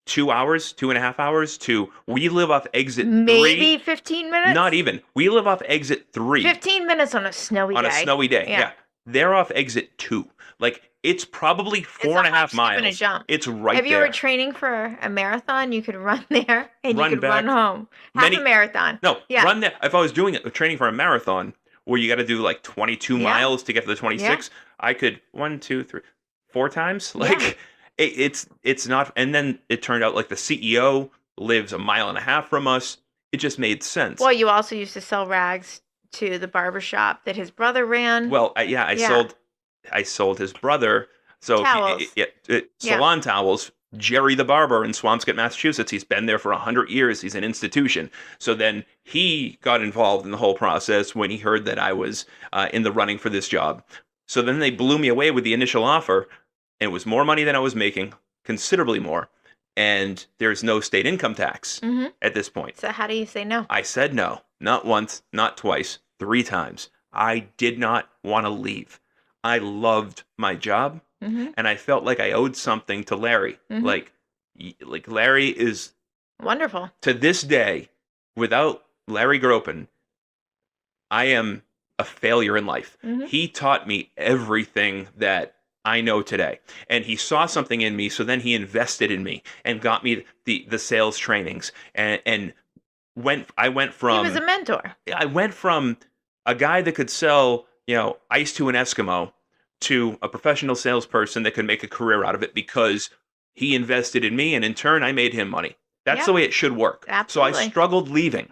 2 hours, 2.5 hours to we live off exit 3. Maybe 15 minutes? Not even. We live off exit 3. 15 minutes on a snowy day. On a snowy day, Yeah. yeah. They're off exit 2. Like, it's probably 4.5 miles. And a jump. It's right Have you there. ever training for a marathon? You could run there and Run you could back. run home. Half a marathon. No, Yeah. run there. If I was doing it, training for a marathon, where you got to do like 22 Yeah. miles to get to the 26, I could 1, 2, 3, 4 times. Like, it's not. And then it turned out like the CEO lives a mile and a half from us. It just made sense. Well, you also used to sell rags to the barber shop that his brother ran. Well, I sold his brother. So Towels. salon towels. Jerry the barber in Swampscott, Massachusetts. He's been there for 100 years. He's an institution. So then he got involved in the whole process when he heard that I was in the running for this job. So then they blew me away with the initial offer. And it was more money than I was making, considerably more. And there's no state income tax at this point. So how do you say no? I said no. Not once, not twice, 3 times. I did not want to leave. I loved my job, and I felt like I owed something to Larry. Like Larry is Wonderful. to this day, without Larry Gropin, I am a failure in life. He taught me everything that I know today, and he saw something in me. So then he invested in me and got me the sales trainings, and I went from He was a mentor. I went from a guy that could sell, ice to an Eskimo to a professional salesperson that could make a career out of it because he invested in me, and in turn, I made him money. That's the way it should work. Absolutely. So I struggled leaving.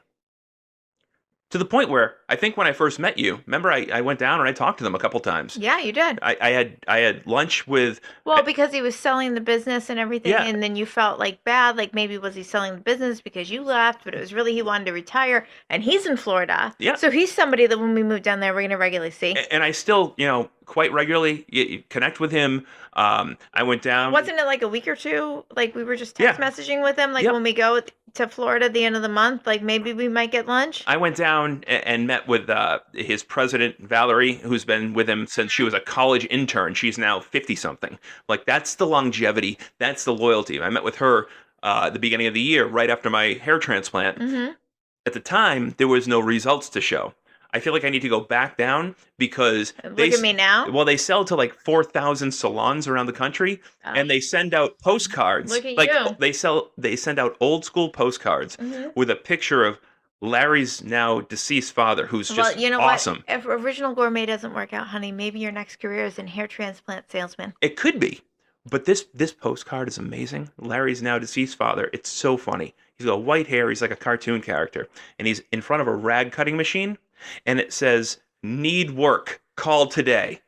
To the point where I think when I first met you, remember I went down and I talked to them a couple times. Yeah, you did. I had lunch with. Well, because he was selling the business and everything, Yeah. and then you felt like bad, like maybe was he selling the business because you left, but it was really he wanted to retire, and he's in Florida. Yeah. So he's somebody that when we move down there, we're going to regularly see. And I still, quite regularly you connect with him. I went down. Wasn't it like a week or two? Like we were just text Yeah. messaging with him, like Yep. when we go to Florida at the end of the month, like maybe we might get lunch. I went down and met with his president, Valerie, who's been with him since she was a college intern. She's now 50-something. Like, that's the longevity. That's the loyalty. I met with her at the beginning of the year, right after my hair transplant. At the time, there was no results to show. I feel like I need to go back down because Look at me now. Well, they sell to like 4,000 salons around the country, and they send out postcards. Look at like you. they send out old school postcards with a picture of Larry's now deceased father, who's just Well, you know awesome. what? If Original Gourmet doesn't work out, honey, maybe your next career is in hair transplant salesman. It could be, but this postcard is amazing. Larry's now deceased father. It's so funny. He's got white hair. He's like a cartoon character, and he's in front of a rag cutting machine, and it says need work. Call today.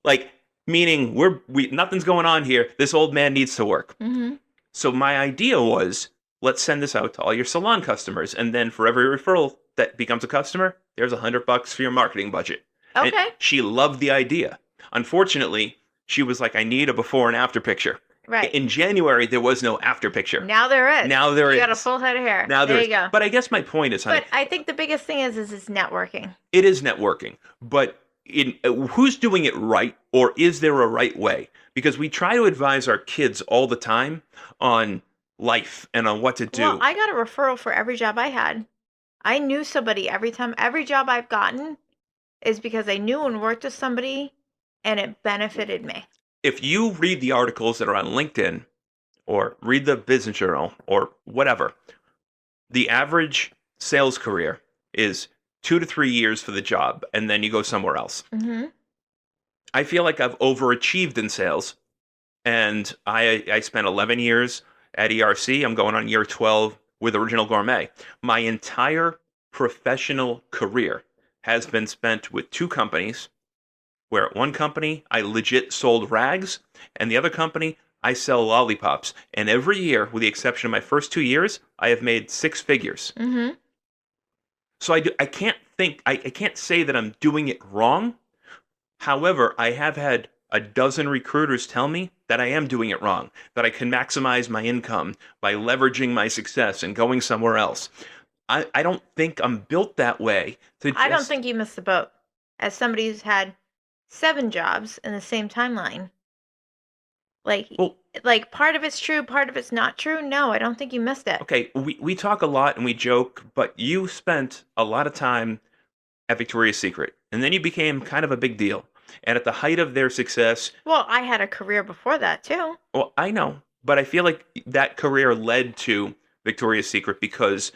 Like, meaning we nothing's going on here. This old man needs to work. Mm-hmm. So my idea was, let's send this out to all your salon customers, and then for every referral that becomes a customer, there's $100 for your marketing budget. And Okay. she loved the idea. Unfortunately, she was like, I need a before and after picture. Right. In January, there was no after picture. Now there is. Now there you is. got a full head of hair. Now there there you is. go. But I guess my point is, honey, But I think the biggest thing is it's networking. it is networking. But who's doing it right, or is there a right way? Because we try to advise our kids all the time on life and on what to do. Well, I got a referral for every job I had. I knew somebody every time. Every job I've gotten is because I knew and worked with somebody, and it benefited me. If you read the articles that are on LinkedIn, or read the Business Journal, or whatever, the average sales career is 2 to 3 years for the job, and then you go somewhere else. Mm-hmm. I feel like I've overachieved in sales, and I spent 11 years at ERC. I'm going on year 12 with Original Gourmet. My entire professional career has been spent with 2 companies, where at one company I legit sold rags, and the other company I sell lollipops. And every year, with the exception of my first 2 years, I have made 6 figures. Mm-hmm. So I can't say that I'm doing it wrong. However, I have had a dozen recruiters tell me that I am doing it wrong, that I can maximize my income by leveraging my success and going somewhere else. I don't think I'm built that way. I don't think you missed the boat. As somebody who's had 7 jobs in the same timeline. Like part of it's true, part of it's not true. No, I don't think you missed it. Okay, we talk a lot and we joke, but you spent a lot of time at Victoria's Secret, and then you became kind of a big deal. And at the height of their success, Well, I had a career before that too. well, I know, but I feel like that career led to Victoria's Secret because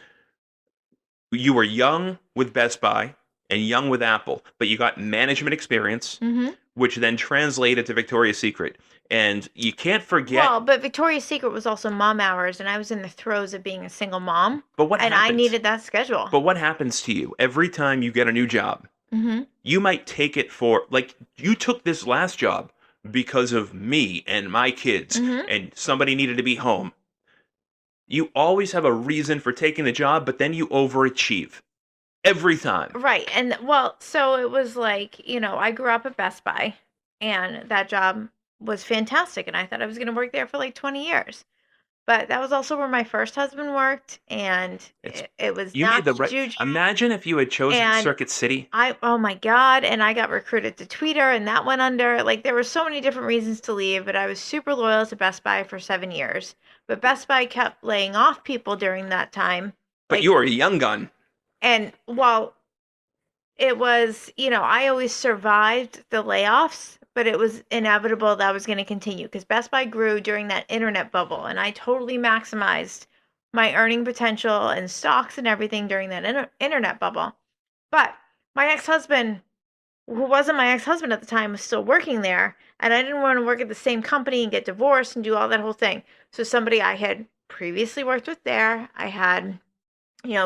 you were young with Best Buy and young with Apple, but you got management experience, Mm-hmm. which then translated to Victoria's Secret. And you can't forget. Well, but Victoria's Secret was also mom hours, and I was in the throes of being a single mom, but what and happens? I needed that schedule. But what happens to you every time you get a new job? Mm-hmm. You might take it for, like, you took this last job because of me and my kids, Mhm. and somebody needed to be home. You always have a reason for taking the job, but then you overachieve every time. Right. And well, so it was like, I grew up at Best Buy, and that job was fantastic, and I thought I was going to work there for like 20 years. But that was also where my first husband worked, and it was You not made the the right. juju. Imagine if you had chosen And Circuit City. Oh my God, and I got recruited to Tweeter, and that went under. Like, there were so many different reasons to leave, but I was super loyal to Best Buy for 7 years. But Best Buy kept laying off people during that time. But Like, you were a young gun. and while it was, I always survived the layoffs, but it was inevitable that was going to continue because Best Buy grew during that internet bubble, and I totally maximized my earning potential and stocks and everything during that internet bubble. But my ex-husband, who wasn't my ex-husband at the time, was still working there, and I didn't want to work at the same company and get divorced and do all that whole thing. So somebody I had previously worked with there, I had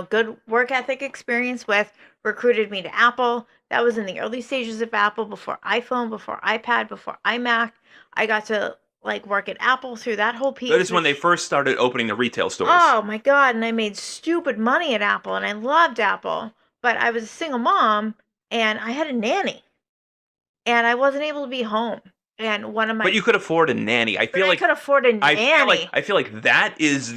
good work ethic experience with, recruited me to Apple. That was in the early stages of Apple, before iPhone, before iPad, before iMac. I got to work at Apple through that whole piece. That is when they first started opening the retail stores. Oh my God, and I made stupid money at Apple, and I loved Apple. But I was a single mom, and I had a nanny, and I wasn't able to be home. And one of my But you could afford a nanny. I feel I like could afford a nanny. I feel like that is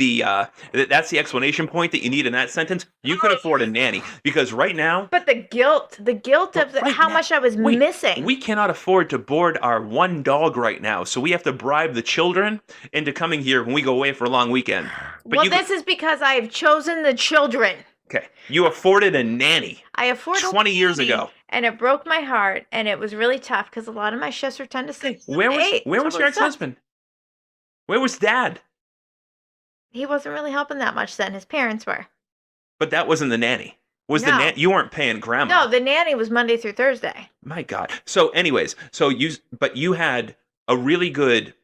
that's the explanation point that you need in that sentence. You could afford a nanny because right now, But the guilt of right how now- much I was wait, missing. we cannot afford to board our one dog right now, so we have to bribe the children into coming here when we go away for a long weekend. But Well, this is because I have chosen the children. okay, you afforded a nanny I afforded 20 years nanny, ago. and it broke my heart, and it was really tough because a lot of my shifts were 10 to 6. Where was Hey, your totally sucks. ex-husband? Where was Dad? He wasn't really helping that much then. His parents were. But that wasn't the nanny. Was the No. nanny? You weren't paying grandma. No, the nanny was Monday through Thursday. My God. So, anyways, but you had a really good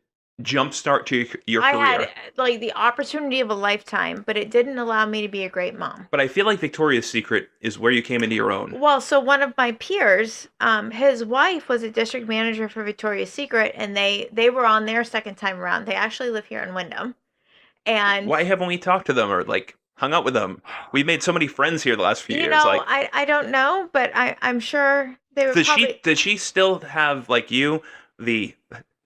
jumpstart to your I career. had like the opportunity of a lifetime, but it didn't allow me to be a great mom. But I feel like Victoria's Secret is where you came into your own. Well, so one of my peers, his wife was a district manager for Victoria's Secret, and they were on their second time around. They actually live here in Wyndham, and Why haven't we talked to them or like hung out with them? We've made so many friends here the last few you years. know, Like, I don't know, but I'm sure they would probably. does she still have like you the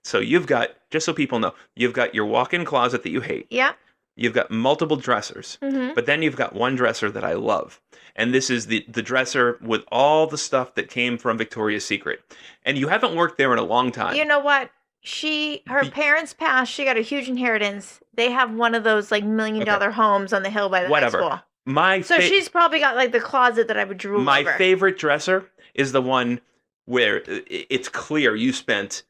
so you've got, just so people know, you've got your walk-in closet that you hate. Yeah. You've got multiple dressers, Mm-hmm. but then you've got one dresser that I love. And this is the dresser with all the stuff that came from Victoria's Secret. And you haven't worked there in a long time. You know what? Her Be- parents passed. She got a huge inheritance. They have one of those like $1 million Okay. homes on the hill by the high Whatever. school. My So she's probably got like the closet that I would drool my over. favorite dresser is the one where it's clear you spent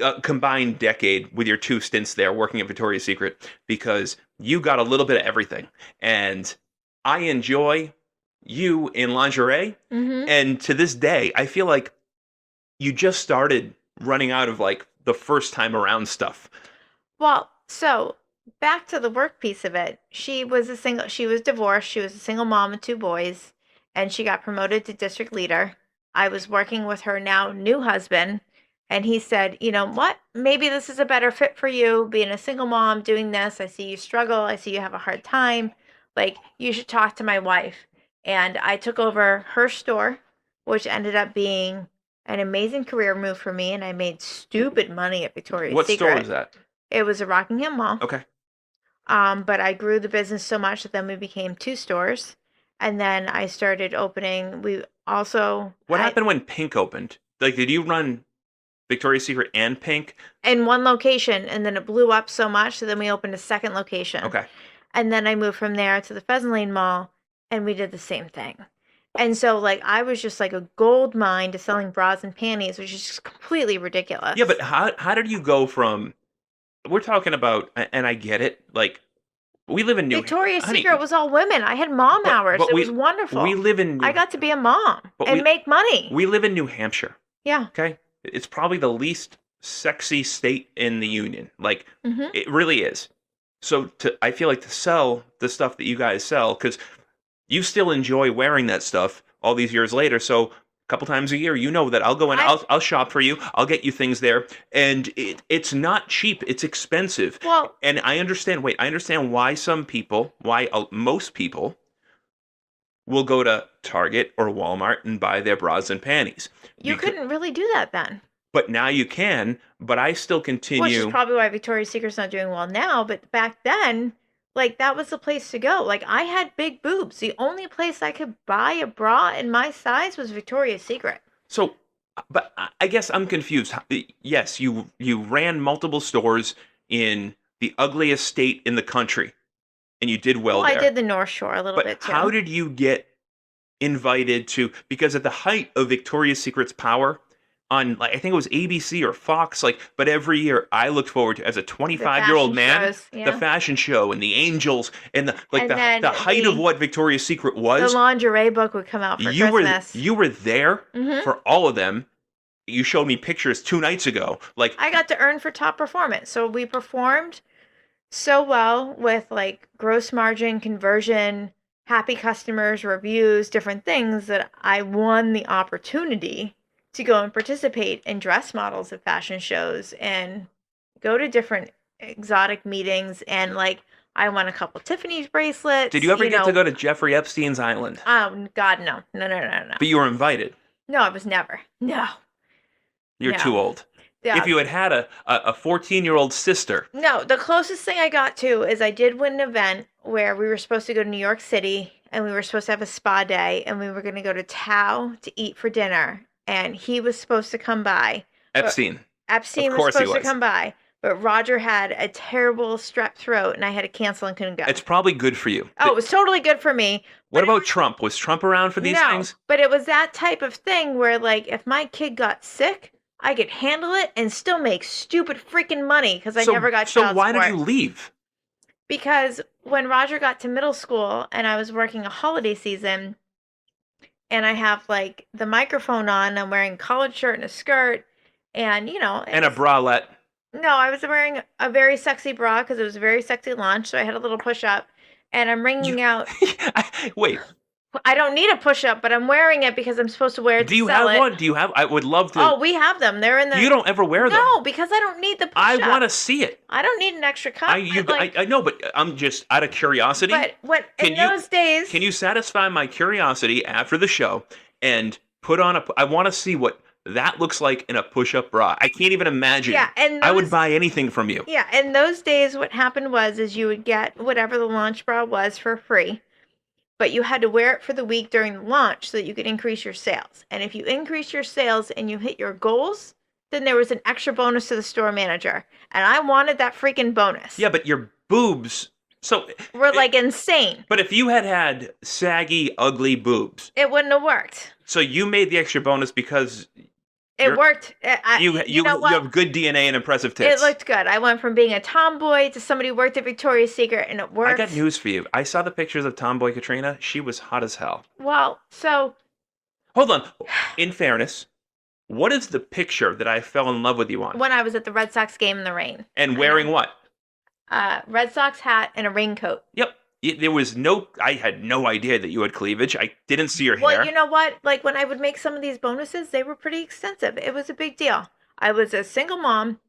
a combined decade with your 2 stints there working at Victoria's Secret, because you got a little bit of everything. And I enjoy you in lingerie. Mm-hmm. And to this day, I feel like you just started running out of like the first time around stuff. Well, so back to the work piece of it. She was divorced. She was a single mom with 2 boys, and she got promoted to district leader. I was working with her now new husband, and he said, "You know what? Maybe this is a better fit for you, being a single mom, doing this. I see you struggle. I see you have a hard time. Like, you should talk to my wife." And I took over her store, which ended up being an amazing career move for me, and I made stupid money at Victoria's What Secret. store was that? It was a Rockingham Mall. Okay. But I grew the business so much that then we became 2 stores. And then I started opening. We also. What happened when Pink opened? Like, did you run Victoria's Secret and Pink? In one location, and then it blew up so much, so then we opened a second location. Okay. And then I moved from there to the Pheasant Lane Mall, and we did the same thing. And so, like, I was just like a gold mine to selling bras and panties, which is just completely ridiculous. Yeah, but how did you go from? We're talking about, and I get it. Like, we live in New Victoria's honey, Secret was all women. I had mom hours. but It we- was wonderful. We live in. I got to be a mom But and we- make money. We live in New Hampshire. Yeah. Okay, it's probably the least sexy state in the union. Like, Mm-hmm. it really is. So I feel like to sell the stuff that you guys sell, because you still enjoy wearing that stuff all these years later. So a couple times a year, you know that I'll go in, I'll shop for you, I'll get you things there, and it's not cheap, it's expensive. Well, And I understand. Wait, I understand why most people will go to Target or Walmart and buy their bras and panties. you couldn't really do that then. But now you can. But I still Which continue. is probably why Victoria's Secret's not doing well now. But back then, like, that was the place to go. Like, I had big boobs. The only place I could buy a bra in my size was Victoria's Secret. So, but I guess I'm confused. Yes, you ran multiple stores in the ugliest state in the country, and you did well Well, there. I did the North Shore a little But bit too. how did you get invited to? Because at the height of Victoria's Secret's power, on, like, I think it was ABC or Fox, like, but every year I looked forward to, as a 25-year-old fashion man, shows, yeah. the fashion show and the angels and And then the height of what Victoria's Secret the was. lingerie book would come out for Christmas. You were there Mhm. for all of them. You showed me pictures 2 nights ago. Like, I got to earn for top performance. So we performed so well with like gross margin, conversion, happy customers, reviews, different things that I won the opportunity to go and participate in dress models at fashion shows and go to different exotic meetings. And like, I won a couple Tiffany's bracelets. did you ever get to go to Jeffrey Epstein's island? Oh, God, no. No. But you were invited. No, I was never. No. You're No. too old. Yeah. If you had had a 14-year-old sister. No, the closest thing I got to is I did win an event where we were supposed to go to New York City and we were supposed to have a spa day and we were going to go to Tao to eat for dinner. And he was supposed to come by. Epstein. Epstein Of was course he supposed to was. come by. But Roger had a terrible strep throat and I had to cancel and couldn't go. It's probably good for you. Oh, it was totally good for me. What about Trump? Was Trump around for these No, things? but it was that type of thing where, like, if my kid got sick, I could handle it and still make stupid freaking money because I never got child So why support. did you leave? Because when Roger got to middle school and I was working a holiday season and I have like the microphone on, I'm wearing a collared shirt and a skirt and, you know. And a bralette. No, I was wearing a very sexy bra because it was a very sexy launch, so I had a little push up, and I'm You wringing out. wait. I don't need a push up, but I'm wearing it because I'm supposed to wear it Do to you sell have it. one? Do you have? I would love to. Oh, we have them. They're in You the. don't ever wear them. No, because I don't need the I push up. want to see it. I don't need an extra cup. I know, but I'm just out of curiosity. But what in Can you- those days? Can you satisfy my curiosity after the show and put on a? I want to see what that looks like in a push-up bra. I can't even imagine. Yeah, and I would those- buy anything from you. Yeah, in those days, what happened was is you would get whatever the launch bra was for free, but you had to wear it for the week during the launch so that you could increase your sales. And if you increase your sales and you hit your goals, then there was an extra bonus to the store manager. And I wanted that freaking bonus. Yeah, but your boobs. So We're like insane. But if you had saggy, ugly boobs, It wouldn't have worked. so you made the extra bonus because It You're- worked. you know what? have good DNA and impressive It tits. looked good. I went from being a tomboy to somebody who worked at Victoria's Secret, and it I worked. got news for you. I saw the pictures of Tomboy Katrina. She was hot as hell. Well, so Hold on. In fairness, what is the picture that I fell in love with you on? when I was at the Red Sox game in the rain, And wearing what? Red Sox hat and a raincoat. Yep. There was no. I had no idea that you had cleavage. I didn't see your hair. Well, you know what? Like when I would make some of these bonuses, they were pretty extensive. It was a big deal. I was a single mom,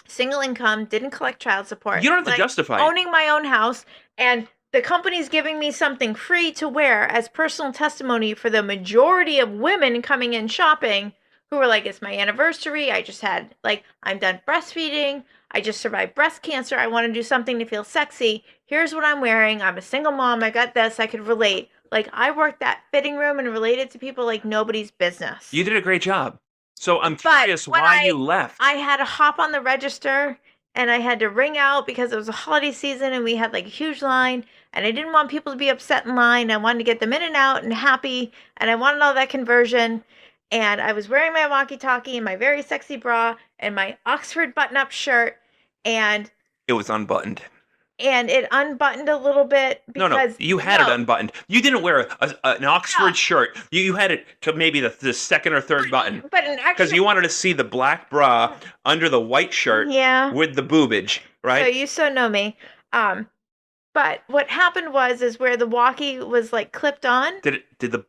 single income, didn't collect child support. You don't have to like, justify it. owning my own house, and the company's giving me something free to wear as personal testimony for the majority of women coming in shopping who were like, it's my anniversary. I just had, like, I'm done breastfeeding. I just survived breast cancer. I want to do something to feel sexy. Here's what I'm wearing. I'm a single mom. I got this. I could relate. Like, I worked that fitting room and related to people like nobody's business. You did a great job. So I'm But curious when why you left. I had to hop on the register and I had to ring out because it was a holiday season and we had like a huge line and I didn't want people to be upset in line. I wanted to get them in and out and happy and I wanted all that conversion. And I was wearing my walkie-talkie and my very sexy bra and my Oxford button-up shirt and It was unbuttoned. it unbuttoned a little bit because No, you had it unbuttoned. You didn't wear an Oxford No. shirt. You had it to maybe the second or third button But an because extra you wanted to see the black bra under the white shirt yeah. with the boobage, So right? you so know me. But what happened is where the walkie was like clipped on, Did the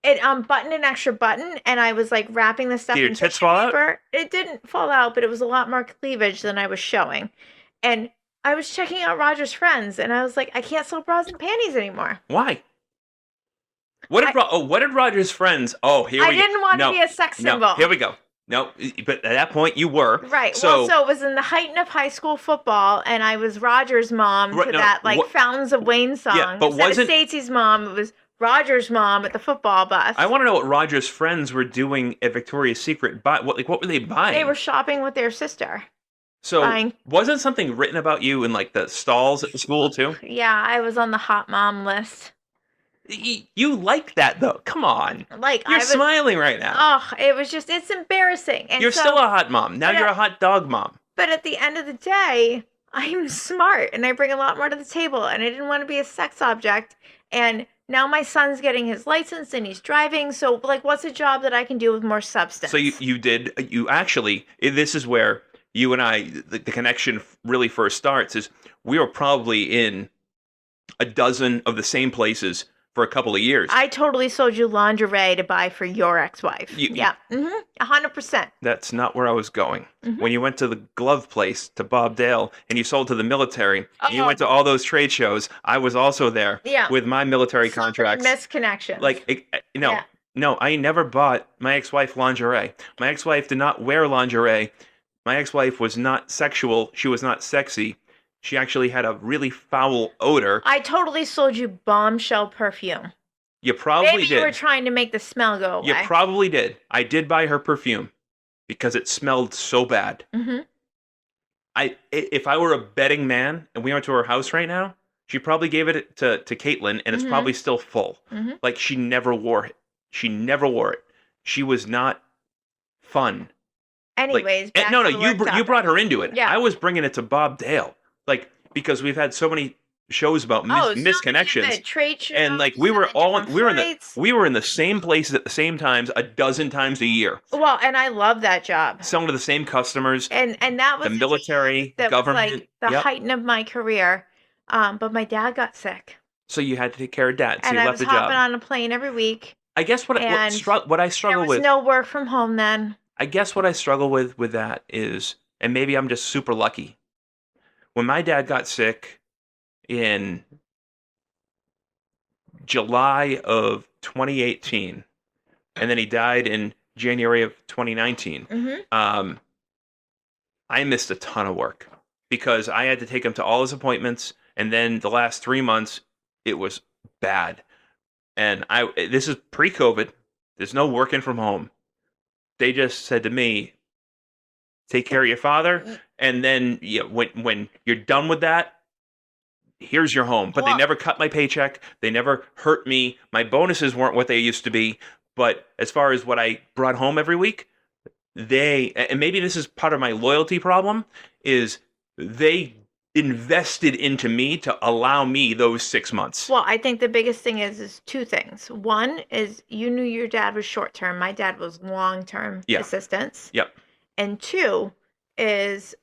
it unbuttoned an extra button, and I was like wrapping the stuff Did your in tits tissue fall out? paper. It didn't fall out, but it was a lot more cleavage than I was showing. And I was checking out Roger's Friends, and I was like, I can't sell bras and panties anymore. why? What did Roger's friends? Oh, here I we go. didn't want No, to be a sex no, symbol. here we go. No, but at that point you were. Right. So, So it was in the height of high school football, and I was Roger's mom Right, to no, that like what- Fountains of Wayne song. Yeah, but Instead wasn't- of Stacey's mom, it was Roger's mom at the football bus. I want to know what Roger's friends were doing at Victoria's Secret. What were they buying? They were shopping with their sister. so buying. wasn't something written about you in like the stalls at the school too? Yeah, I was on the hot mom list. You like that though? Come on, Like you're I was. smiling right now. Oh, it was just. It's embarrassing. And You're so, still a hot mom. Now but you're I- a hot dog mom. But at the end of the day, I'm smart and I bring a lot more to the table. And I didn't want to be a sex object. And now my son's getting his license and he's driving. So like, what's a job that I can do with more substance? So you actually, this is where you and I, the connection really first starts, is we were probably in a dozen of the same places for a couple of years. I totally sold you lingerie to buy for your ex-wife. You- Yeah. 100%. That's not where I was going. Mhm. When you went to the glove place to Bob Dale and you sold to the military, and you Oh. went to all those trade shows, I was also there Yeah. with my military contracts. Misconnections. No, Yeah. no, I never bought my ex-wife lingerie. My ex-wife did not wear lingerie. My ex-wife was not sexual. She was not sexy. She actually had a really foul odor. I totally sold you bombshell perfume. You probably Maybe did. you were trying to make the smell go away. You probably did. I did buy her perfume because it smelled so bad. hmm If I were a betting man and we went to her house right now, she probably gave it to Caitlin and it's Mhm. probably still full. Mhm. Like she never wore it. She never wore it. She was not fun. Anyways, back no, to you the work you topic. brought her into it. Yeah. I was bringing it to Bob Dale, like because we've had so many shows about Oh, so misconnections. the trade shows And like and the different flights. we were in the same places at the same times a dozen times a year, Well, and I love that job. selling to the same customers, And that was the the time military, that was government. like the Yep. height of my career. But my dad got sick, So you had to take care of dad. So and you I left was the hopping job. on a plane every week, I guess and what I there struggle was with. no work from home then. I guess what I struggle with that is, and maybe I'm just super lucky. When my dad got sick in July of 2018, and then he died in January of 2019. Hmm. I missed a ton of work because I had to take him to all his appointments, and then the last 3 months it was bad. And this is pre-COVID. There's no working from home. They just said to me, "Take care of your father, and then when you're done with that, here's your home." But they Well, never cut my paycheck. They never hurt me. My bonuses weren't what they used to be. But as far as what I brought home every week, and maybe this is part of my loyalty problem, is they invested into me to allow me those 6 months. well, I think the biggest thing is two things. One is you knew your dad was short term. My dad was long term Yeah. assistance. Yep. And two is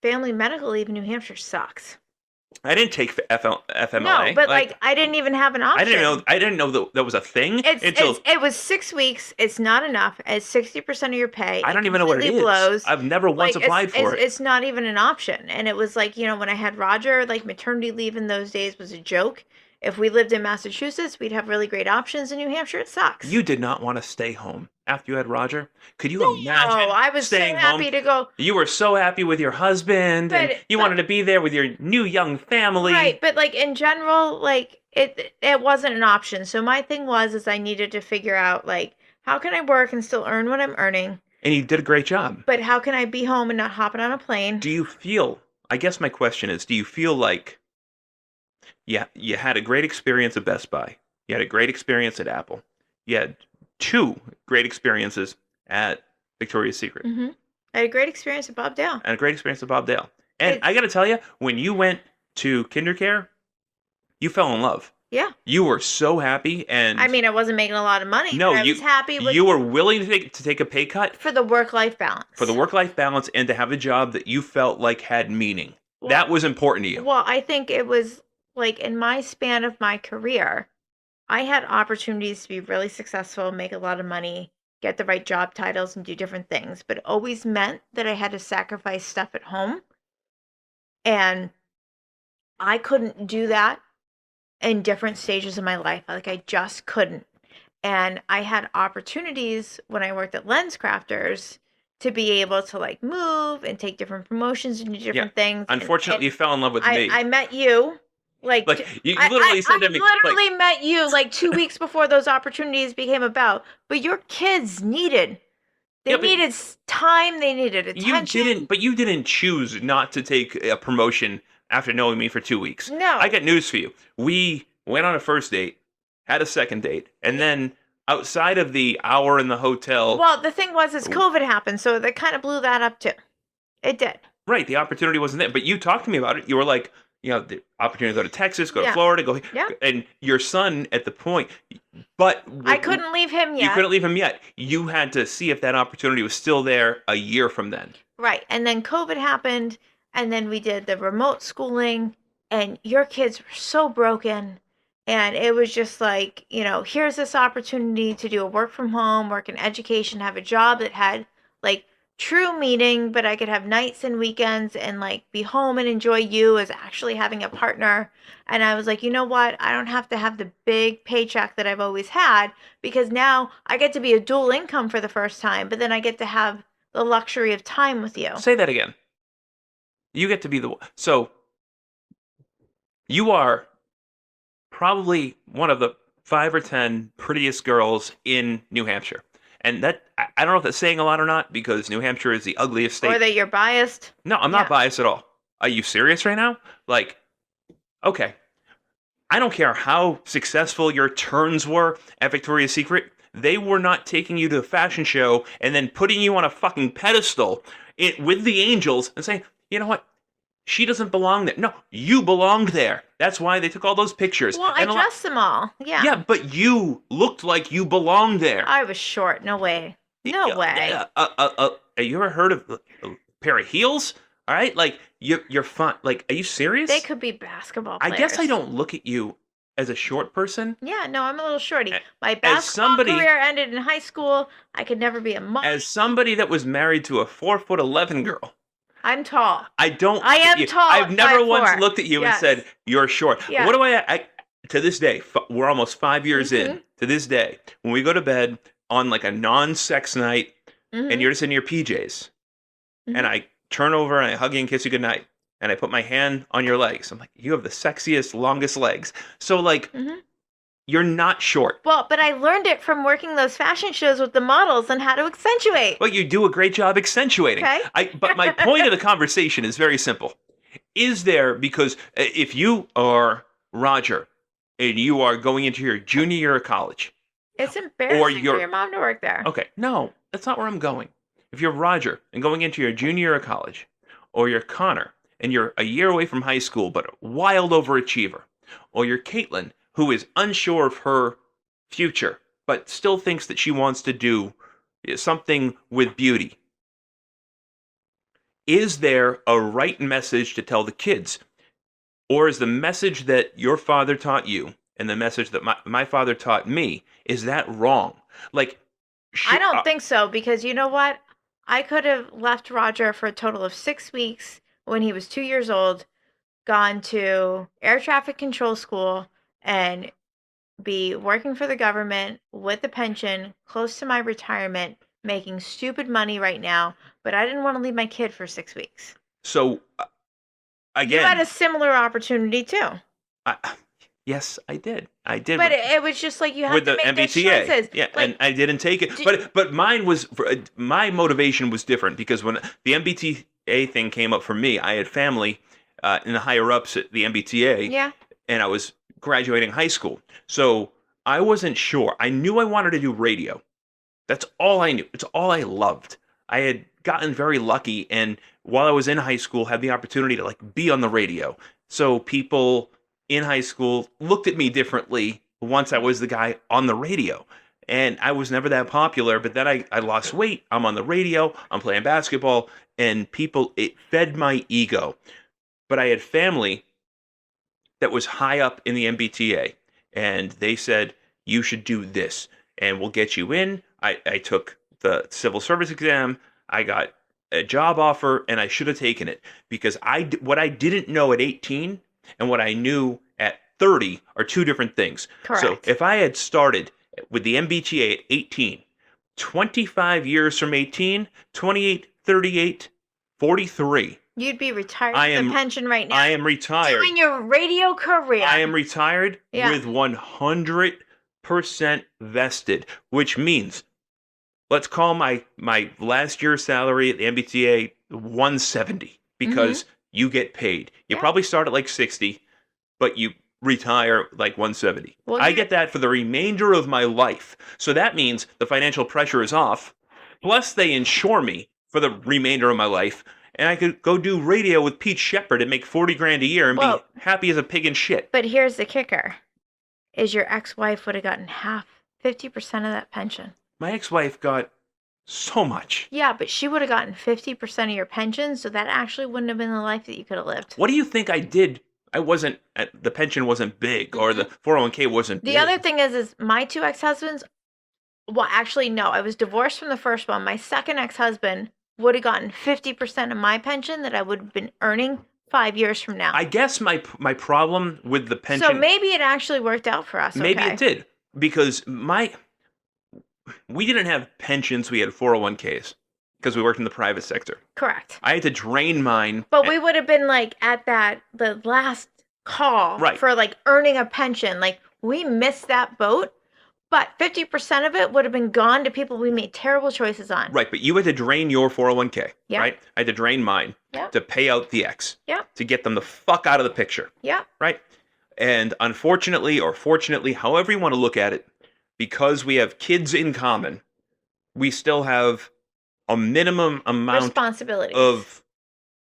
family medical leave in New Hampshire sucks. I didn't take FMLA. No, but like I didn't even have an option. I didn't know that was a thing until It was 6 weeks. It's not enough. It's 60% of your pay. I don't even know what it completely is. blows. I've never once Like, applied for it. It's not even an option. And it was like, when I had Roger, like maternity leave in those days was a joke. If we lived in Massachusetts, we'd have really great options. In New Hampshire, it sucks. You did not want to stay home after you had Roger. Could you imagine I was so staying happy home? to go. You were so happy with your husband, and you wanted to be there with your new young family. Right, but like in general, like it wasn't an option. So my thing is I needed to figure out like how can I work and still earn what I'm earning, And you did a great job. but how can I be home and not hopping on a plane? Do you feel, I guess my question is, do you feel like you had a great experience at Best Buy, you had a great experience at Apple, you had two great experiences at Victoria's Secret, Hmm. I had a great experience at Bob Dale. and a great experience at Bob Dale. And It's- I got to tell you, when you went to KinderCare, you fell in love. Yeah. You were so happy, and I mean, I wasn't making a lot of money. no, but I was happy with you were willing to take a pay cut for the work-life balance. for the work-life balance and to have a job that you felt like had meaning. Well- That was important to you. Well, I think it was like in my span of my career, I had opportunities to be really successful, make a lot of money, get the right job titles, and do different things. But it always meant that I had to sacrifice stuff at home. And I couldn't do that in different stages of my life. Like I just couldn't. And I had opportunities when I worked at Lens Crafters to be able to like move and take different promotions and do different things. Unfortunately, you And fell in love with me. I met you. Like you literally said to me, I literally met you like 2 weeks before those opportunities became about. But your kids needed, they Yeah, but needed time, they needed attention. you didn't choose not to take a promotion after knowing me for 2 weeks. No. I got news for you. We went on a first date, had a second date, and then outside of the hour in the hotel, Well, the thing was, is COVID happened, so that kind of blew that up too. It did. right, the opportunity wasn't there. But you talked to me about it. You were like, the opportunity to go to Texas, go to Yeah. Florida, go. Yeah. And your son at the point, but I couldn't leave him yet. You couldn't leave him yet. You had to see if that opportunity was still there a year from then. Right. And then COVID happened, and then we did the remote schooling, and your kids were so broken. And it was just like, here's this opportunity to do a work from home, work in education, have a job that had like true meaning, but I could have nights and weekends and like be home and enjoy you as actually having a partner. And I was like, you know what? I don't have to have the big paycheck that I've always had because now I get to be a dual income for the first time, but then I get to have the luxury of time with you. Say that again. You get to be the so you are probably one of the 5 or 10 prettiest girls in New Hampshire. And that, I don't know if that's saying a lot or not, because New Hampshire is the ugliest state. Or that you're biased. No, I'm not Yeah. biased at all. Are you serious right now? Like, okay. I don't care how successful your turns were at Victoria's Secret. They were not taking you to the fashion show and then putting you on a fucking pedestal with the angels and saying, you know what? She doesn't belong there. No, you belonged there. That's why they took all those pictures. Well, I And a lot, dressed them all. Yeah. yeah, but you looked like you belonged there. I was short. No way. No way. You ever heard of a pair of heels? All right, like you're fun. Like, are you serious? They could be basketball I players. guess I don't look at you as a short person. Yeah, no, I'm a little shorty. A- My as basketball somebody- career ended in high school. I could never be a model. As somebody that was married to a 4'11" girl, I'm tall. I don't. I am you- tall, I've never 5'4". once looked at you Yes. and said you're short. Yeah. What do I? To this day, we're almost 5 years in. Mhm. To this day, when we go to bed on like a non-sex night, Mhm. and you're just in your PJs, Mhm. and I turn over and I hug you and kiss you goodnight, and I put my hand on your legs. I'm like, you have the sexiest, longest legs. So like, Mhm. you're not short. Well, but I learned it from working those fashion shows with the models and how to accentuate. But you do a great job accentuating. Okay. But my point of the conversation is very simple. Is there, because if you are Roger and you are going into your junior year of college, It's embarrassing for you're- your mom to work there. okay, no, that's not where I'm going. If you're Roger and going into your junior year of college, or you're Connor and you're a year away from high school but a wild overachiever, or you're Caitlin who is unsure of her future but still thinks that she wants to do something with beauty, is there a right message to tell the kids? Or is the message that your father taught you and the message that my father taught me, is that wrong? Like, I don't think so, because you know what? I could have left Roger for a total of 6 weeks when he was 2 years old, gone to air traffic control school, and be working for the government with a pension close to my retirement, making stupid money right now. But I didn't want to leave my kid for 6 weeks. So, You again, had a similar opportunity too. I, yes, I did. I did. But it was just like you have with to the make those MBTA. choices. Yeah, Like, and I didn't take it. But mine was my motivation was different, because when the MBTA thing came up for me, I had family in the higher ups at the MBTA, yeah. and I was graduating high school, so I wasn't sure. I knew I wanted to do radio. That's all I knew. It's all I loved. I had gotten very lucky, and while I was in high school, had the opportunity to like be on the radio. So people in high school looked at me differently once I was the guy on the radio. And I was never that popular, but then I lost weight. I'm on the radio, I'm playing basketball, and it fed my ego. But I had family that was high up in the MBTA, and they said, you should do this, and we'll get you in. I took the civil service exam, I got a job offer, and I should have taken it, because what I didn't know at 18 and what I knew at 30 are two different things. Correct. So if I had started with the MBTA at 18, 25 years from 18, 28, 38, 43, You'd be retired I from am- the pension right now. I am retired. Doing your radio career. I am retired Yeah. with 100% vested, which means, let's call my last year's salary at the MBTA 170, because you get paid. You Yeah. probably start at like 60, but you retire like 170. Well, I you- get that for the remainder of my life. So that means the financial pressure is off. Plus they insure me for the remainder of my life. And I could go do radio with Pete Shepard and make 40 grand a year and Well- be happy as a pig in shit. But here's the kicker: is your ex-wife would have gotten 50% of that pension. My ex-wife got so much. Yeah, but she would have gotten 50% of your pension, so that actually wouldn't have been the life that you could have lived. What do you think I did? The pension wasn't big, or the 401k wasn't The big. other thing is my two ex-husbands, well, actually, no, I was divorced from the first one. My second ex-husband would have gotten 50% of my pension that I would have been earning 5 years from now. I guess my problem with the pension, So maybe it actually worked out for us. maybe okay? it did, because we didn't have pensions, we had 401ks, because we worked in the private sector. Correct. I had to drain mine. But we would have been like at the last call Right. for like earning a pension. Like we missed that boat, but 50% of it would have been gone to people we made terrible choices on. Right, but you had to drain your 401k, Yeah. right? I had to drain mine Yeah. to pay out the ex, Yeah. to get them the fuck out of the picture, Yeah. right? And unfortunately, or fortunately, however you want to look at it, because we have kids in common, we still have a minimum amount Responsibilities. of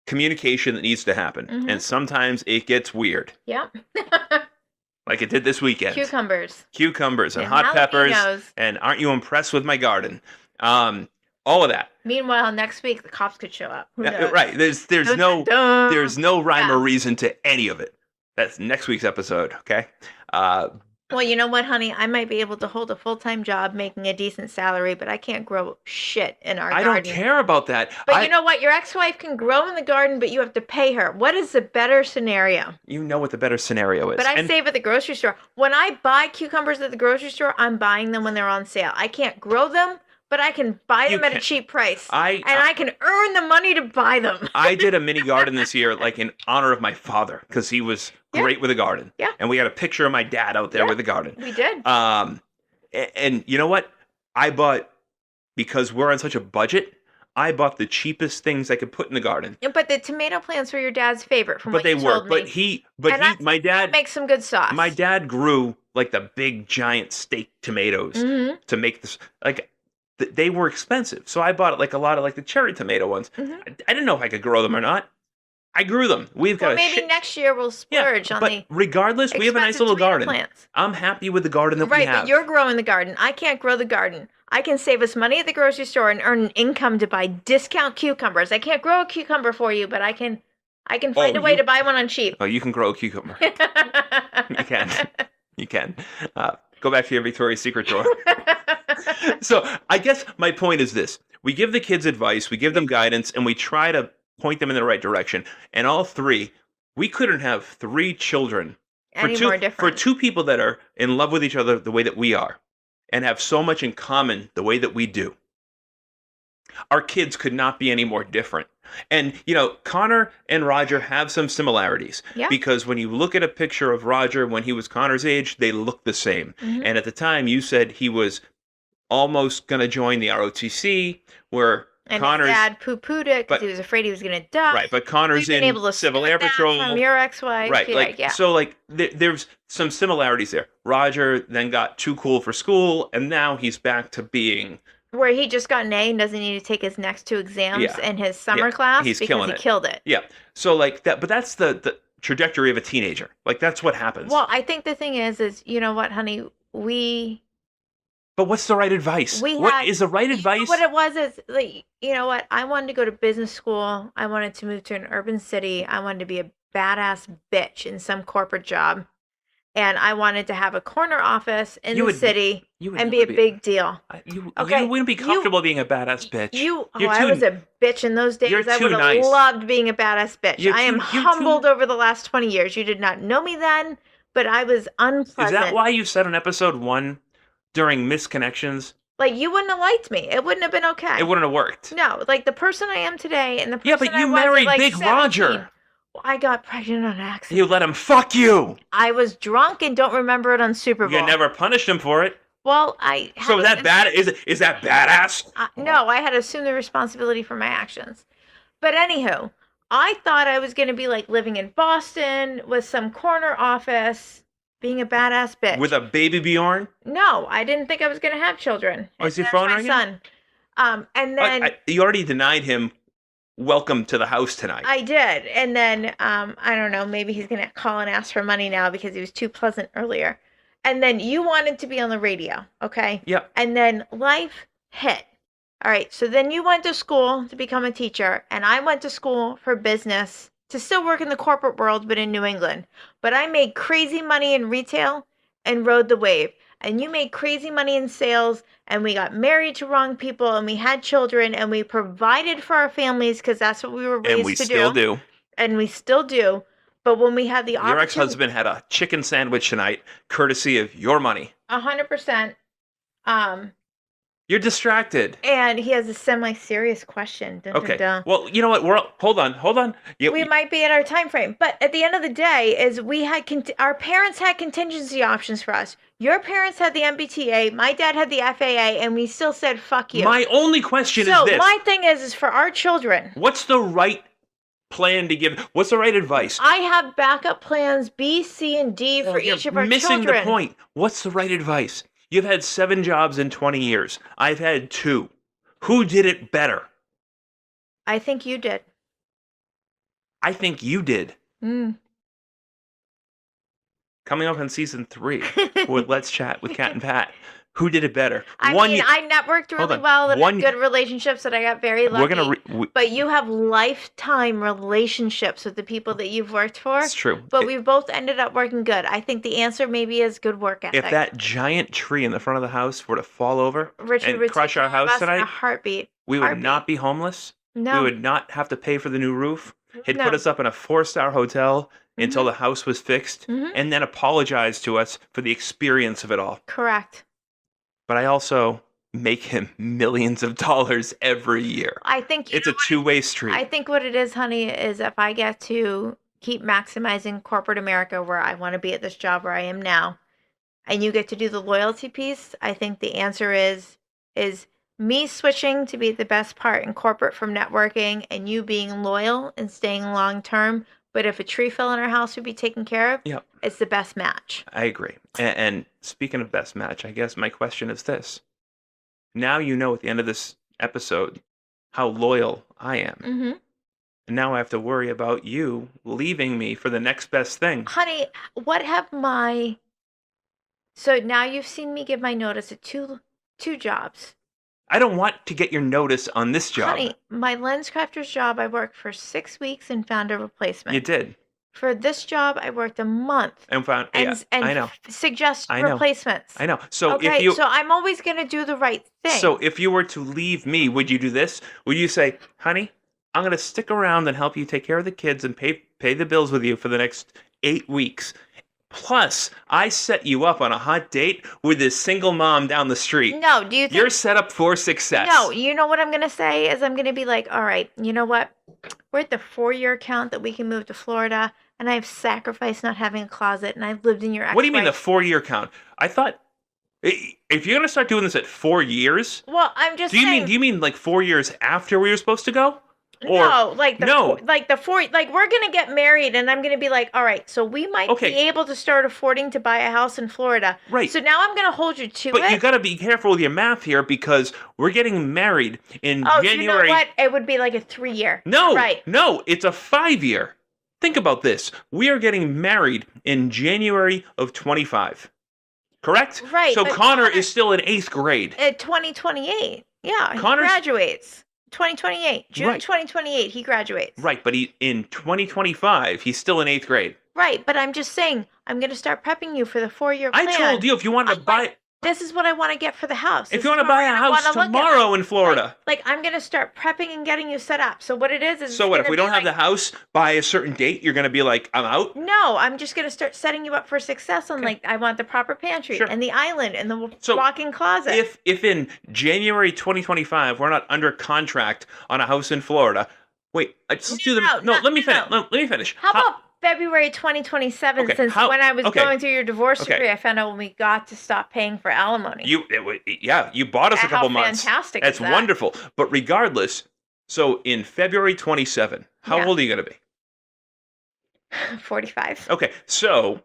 communication that needs to happen. Mhm. And sometimes it gets weird, Yep. like it did this weekend. Cucumbers and And hot peppers. jalapenos. And aren't you impressed with my garden? All of that. Meanwhile, next week the cops could show up. Who knows? Right. There's Dun, no dun, dun. there's no rhyme Yeah. or reason to any of it. That's next week's episode, okay? Well, you know what, honey? I might be able to hold a full-time job making a decent salary, but I can't grow shit in our I garden. don't care about that. But you know what? Your ex-wife can grow in the garden, but you have to pay her. What is the better scenario? You know what the better scenario is. But I save at the grocery store. When I buy cucumbers at the grocery store, I'm buying them when they're on sale. I can't grow them, but I can buy them at a cheap price. I can earn the money to buy them. I did a mini garden this year, like in honor of my father, because he was great with a garden. Yeah. And we had a picture of my dad out there with a garden. We did. And you know what? I bought, because we're on such a budget, I bought the cheapest things I could put in the garden. But the tomato plants were your dad's favorite, from But what you they told were. me. My dad makes some good sauce. My dad grew like the big giant steak tomatoes Mhm. to make this. Like they were expensive, so I bought like a lot of like the cherry tomato ones. Mhm. I didn't know if I could grow them or not. I grew them. We've got Well, maybe next year we'll splurge on but the regardless, we have a nice expensive little tomato garden. plants. I'm happy with the garden that we Right, have. but you're growing the garden. I can't grow the garden. I can save us money at the grocery store and earn an income to buy discount cucumbers. I can't grow a cucumber for you, but I can find a way to buy one on cheap. Oh, you can grow a cucumber. You can. You can. Go back to your Victoria's Secret drawer. So I guess my point is this. We give the kids advice, we give them guidance, and we try to point them in the right direction. And all three, we couldn't have three children Any more different. for two people that are in love with each other the way that we are and have so much in common the way that we do. Our kids could not be any more different. And, you know, Connor and Roger have some similarities. Yeah. Because when you look at a picture of Roger when he was Connor's age, they look the same. Mhm. And at the time, you said he was almost going to join the ROTC, where And Connor's... his dad poo-pooed it because but- he was afraid he was going to die. Right, but Connor's We've been in able to Civil split Air that Patrol. from your ex-wife. Right, Yeah, like yeah. so, like there's some similarities there. Roger then got too cool for school, and now he's back to being Where he just got an A and doesn't need to take his next two exams Yeah. in his summer Yeah, class he's because killing he it. killed it. yeah. So like that, but that's the trajectory of a teenager. Like that's what happens. Well, I think the thing is you know what, honey, But what's the right advice? We What had- is the right you know advice? what it was is like, you know what, I wanted to go to business school. I wanted to move to an urban city. I wanted to be a badass bitch in some corporate job. And I wanted to have a corner office in the city you would and be a never big deal. You Okay, wouldn't be comfortable being a badass bitch. I was a bitch in those days. You're I too would have nice. loved being a badass bitch. You're I am too- you're humbled too- over the last 20 years. You did not know me then, but I was unpleasant. Is that why you said on episode 1 during Misconnections Like, you wouldn't have liked me. It wouldn't have been okay. it wouldn't have worked? No, like the person I am today and the person Yeah, but I you was at, married like, Big 17. Roger. I got pregnant on accident. You let him fuck you. I was drunk and don't remember it on Super Bowl. You never punished him for it. Well, I had So to- that bad is that badass? No, I had to assume the responsibility for my actions. But anywho, I thought I was going to be like living in Boston with some corner office, being a badass bitch. With a baby Bjorn? No, I didn't think I was going to have children. Oh, is your There's phone my ringing? son. And then You already denied him welcome to the house tonight. I did. And then, I don't know, maybe he's going to call and ask for money now because he was too pleasant earlier. And then you wanted to be on the radio, okay? Yep. And then life hit. All right, so then you went to school to become a teacher, and I went to school for business to still work in the corporate world, but in New England. But I made crazy money in retail and rode the wave. And you made crazy money in sales, and we got married to wrong people, and we had children, and we provided for our families because that's what we were raised And we to still do. And we still do. But when we had the Your opportunity, ex-husband had a chicken sandwich tonight, courtesy of your money. 100%. You're distracted. And he has a semi-serious question. Dun, dun, Okay. dun. Well, you know what? Hold on. We might be at our time frame, but at the end of the day, is we had our parents had contingency options for us. Your parents had the MBTA, my dad had the FAA, and we still said fuck you. My only question so is this: my thing is for our children. what's the right plan to give? What's the right advice? I have backup plans B, C, and D for each of our missing children. the point. What's the right advice? You've had 7 jobs in 20 years. I've had 2. Who did it better? I think you did. I think you did. Mm. Coming up on season 3 with Let's Chat with Kat and Pat. Who did it better? I mean, I networked really well and had good relationships that I got very lucky. But you have lifetime relationships with the people that you've worked for. It's true. But we've both ended up working good. I think the answer maybe is good work ethic. If that giant tree in the front of the house were to fall over Richard and crush our house tonight, in a heartbeat. We would not be homeless. No. We would not have to pay for the new roof. He'd No. put us up in a 4-star hotel until the house was fixed, and then apologize to us for the experience of it all. Correct. But I also make him millions of dollars every year. I think it's a two-way street. I think what it is, honey, is if I get to keep maximizing corporate America where I want to be at this job where I am now, and you get to do the loyalty piece, I think the answer is me switching to be the best part in corporate from networking and you being loyal and staying long term. But if a tree fell in our house, we'd be taken care of. Yep. It's the best match. I agree. And speaking of best match, I guess my question is this. Now you know at the end of this episode how loyal I am. Mm-hmm. And now I have to worry about you leaving me for the next best thing. Honey, So now you've seen me give my notice at two jobs. I don't want to get your notice on this job. Honey, my lens crafter's job, I worked for 6 weeks and found a replacement. You did. For this job, I worked a month. And found, I know. Suggest replacements. I know. So okay, so I'm always going to do the right thing. So if you were to leave me, would you do this? Would you say, honey, I'm going to stick around and help you take care of the kids and pay the bills with you for the next 8 weeks? Plus, I set you up on a hot date with this single mom down the street. No, do you think... You're set up for success. No, you know what I'm going to say is I'm going to be like, all right, you know what? We're at the 4-year count that we can move to Florida, and I've sacrificed not having a closet, and I've lived in your ex-wife. What do you mean the 4-year count? I thought... If you're going to start doing this at 4 years... Well, I'm just saying... Do you mean like 4 years after we were supposed to go? Or, no, like we're gonna get married, and I'm gonna be like, all right, so we might be able to start affording to buy a house in Florida, right? So now I'm gonna hold you to it. But you gotta be careful with your math here because we're getting married in January. You know what? It would be like a 3-year. No, right? No, it's a 5-year. Think about this: we are getting married in January of 25. Correct? Right. So Connor is still in 8th grade. At 2028. Yeah, Connor's... he graduates. 2028. June 2028, he graduates. Right, but in 2025, he's still in 8th grade. Right, but I'm just saying, I'm going to start prepping you for the 4-year plan. I told you if you wanted to buy... This is what I want to get for the house. If you want to buy a house tomorrow in Florida. Like I'm going to start prepping and getting you set up. So what it is... So what, if we don't have the house by a certain date, you're going to be like, I'm out? No, I'm just going to start setting you up for success on like, I want the proper pantry and the island and the walk-in closet. If in January 2025, we're not under contract on a house in Florida... Wait, let's do the... No, let me finish. Let me finish. How about... February 2027, since when I was going through your divorce decree, I found out when we got to stop paying for alimony. You bought us a couple months. Fantastic! That's wonderful. But regardless, so in February 27, how old are you going to be? 45. Okay, so,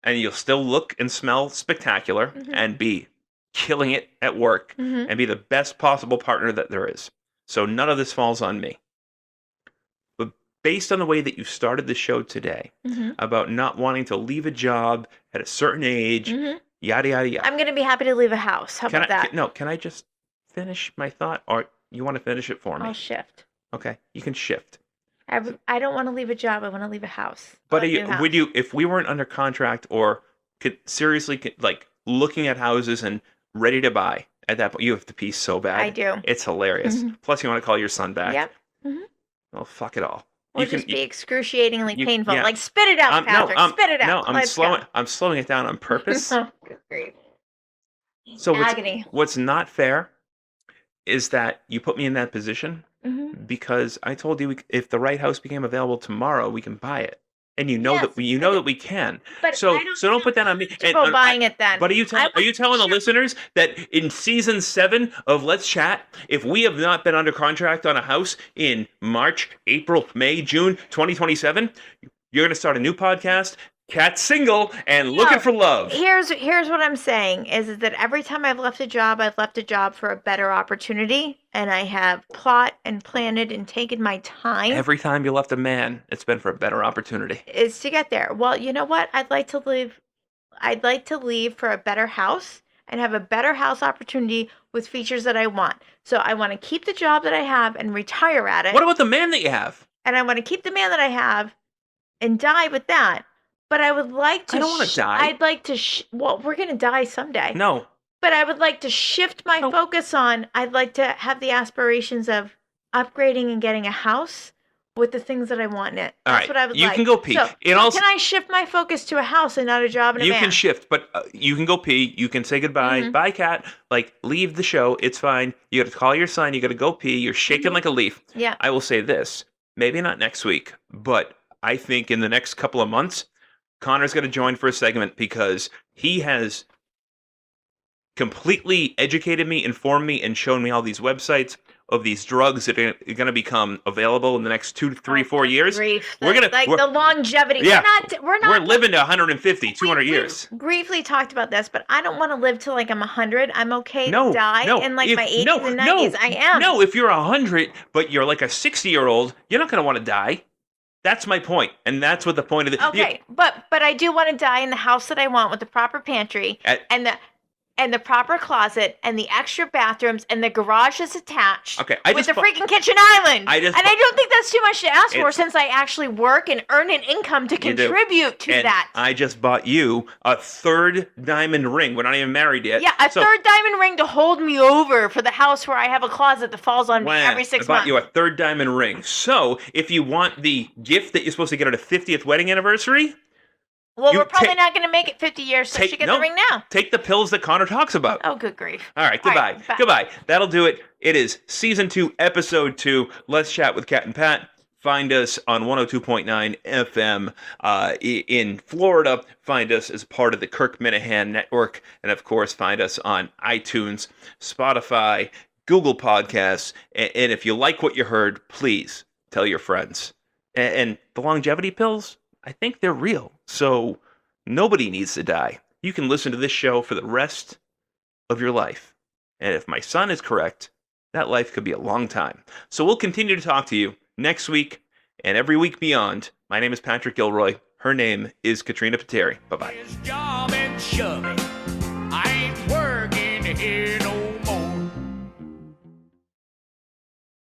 and you'll still look and smell spectacular and be killing it at work and be the best possible partner that there is. So none of this falls on me. Based on the way that you started the show today about not wanting to leave a job at a certain age, yada, yada, yada. I'm going to be happy to leave a house. How about that? Can I just finish my thought? Or you want to finish it for me? I'll shift. Okay, you can shift. I don't want to leave a job. I want to leave a house. But would you, if we weren't under contract or seriously looking at houses and ready to buy, at that point, you have to pee so bad. I do. It's hilarious. Plus, you want to call your son back. Yep. Well, fuck it all. Or just be excruciatingly painful. Like, spit it out, Patrick. Spit it out. No, I'm slowing it down on purpose. Good grief. So agony. What's not fair is that you put me in that position because I told you if the right house became available tomorrow, we can buy it. And you know that we can. But so don't put that on me. Buying it then. But are you telling the listeners that in season 7 of Let's Chat, if we have not been under contract on a house in March, April, May, June 2027, you're going to start a new podcast Cat's single and looking for love. Here's what I'm saying is that every time I've left a job for a better opportunity, and I have plot and planned and taken my time. Every time you left a man, it's been for a better opportunity. Is to get there. Well, you know what? I'd like to leave for a better house and have a better house opportunity with features that I want. So I want to keep the job that I have and retire at it. What about the man that you have? And I want to keep the man that I have and die with that. But I would like to. I don't want to die. I'd like to. Well, we're gonna die someday. No. But I would like to shift my focus on. I'd like to have the aspirations of upgrading and getting a house with the things that I want in it. That's what I would like. You can go pee. So, can I shift my focus to a house and not a job and a man? You can shift, but you can go pee. You can say goodbye. Mm-hmm. Bye, cat. Like, leave the show. It's fine. You got to call your son. You got to go pee. You're shaking like a leaf. Yeah. I will say this. Maybe not next week, but I think in the next couple of months, Connor's going to join for a segment because he has completely educated me, informed me, and shown me all these websites of these drugs that are going to become available in the next 2 to 3, 4 years. Grief. We're the longevity. Yeah, we're living to 150, 200 years. We briefly talked about this, but I don't want to live till like I'm 100. I'm okay to die in like my 80s and 90s. I am. No, if you're 100, but you're like a 60-year-old, you're not going to want to die. That's my point, and that's what the point of the. Okay, but I do want to die in the house that I want with the proper pantry and the proper closet and the extra bathrooms and the garage is attached. Okay, with the freaking kitchen island. I don't think that's too much to ask for since I actually work and earn an income to contribute to that. I just bought you a third diamond ring. We're not even married yet. Yeah, third diamond ring to hold me over for the house where I have a closet that falls on me every 6 months. I bought you a third diamond ring. So if you want the gift that you're supposed to get at a 50th wedding anniversary. Well, we're probably not going to make it 50 years, so she get the ring now. Take the pills that Connor talks about. Oh, good grief. All right, goodbye. Goodbye. That'll do it. It is Season 2, Episode 2. Let's Chat with Cat and Pat. Find us on 102.9 FM in Florida. Find us as part of the Kirk Minahan Network. And, of course, find us on iTunes, Spotify, Google Podcasts. And if you like what you heard, please tell your friends. And the longevity pills? I think they're real, so nobody needs to die. You can listen to this show for the rest of your life. And if my son is correct, that life could be a long time. So we'll continue to talk to you next week and every week beyond. My name is Patrick Gilroy. Her name is Katrina Pateri. Bye-bye. His job and shoving. I ain't working here no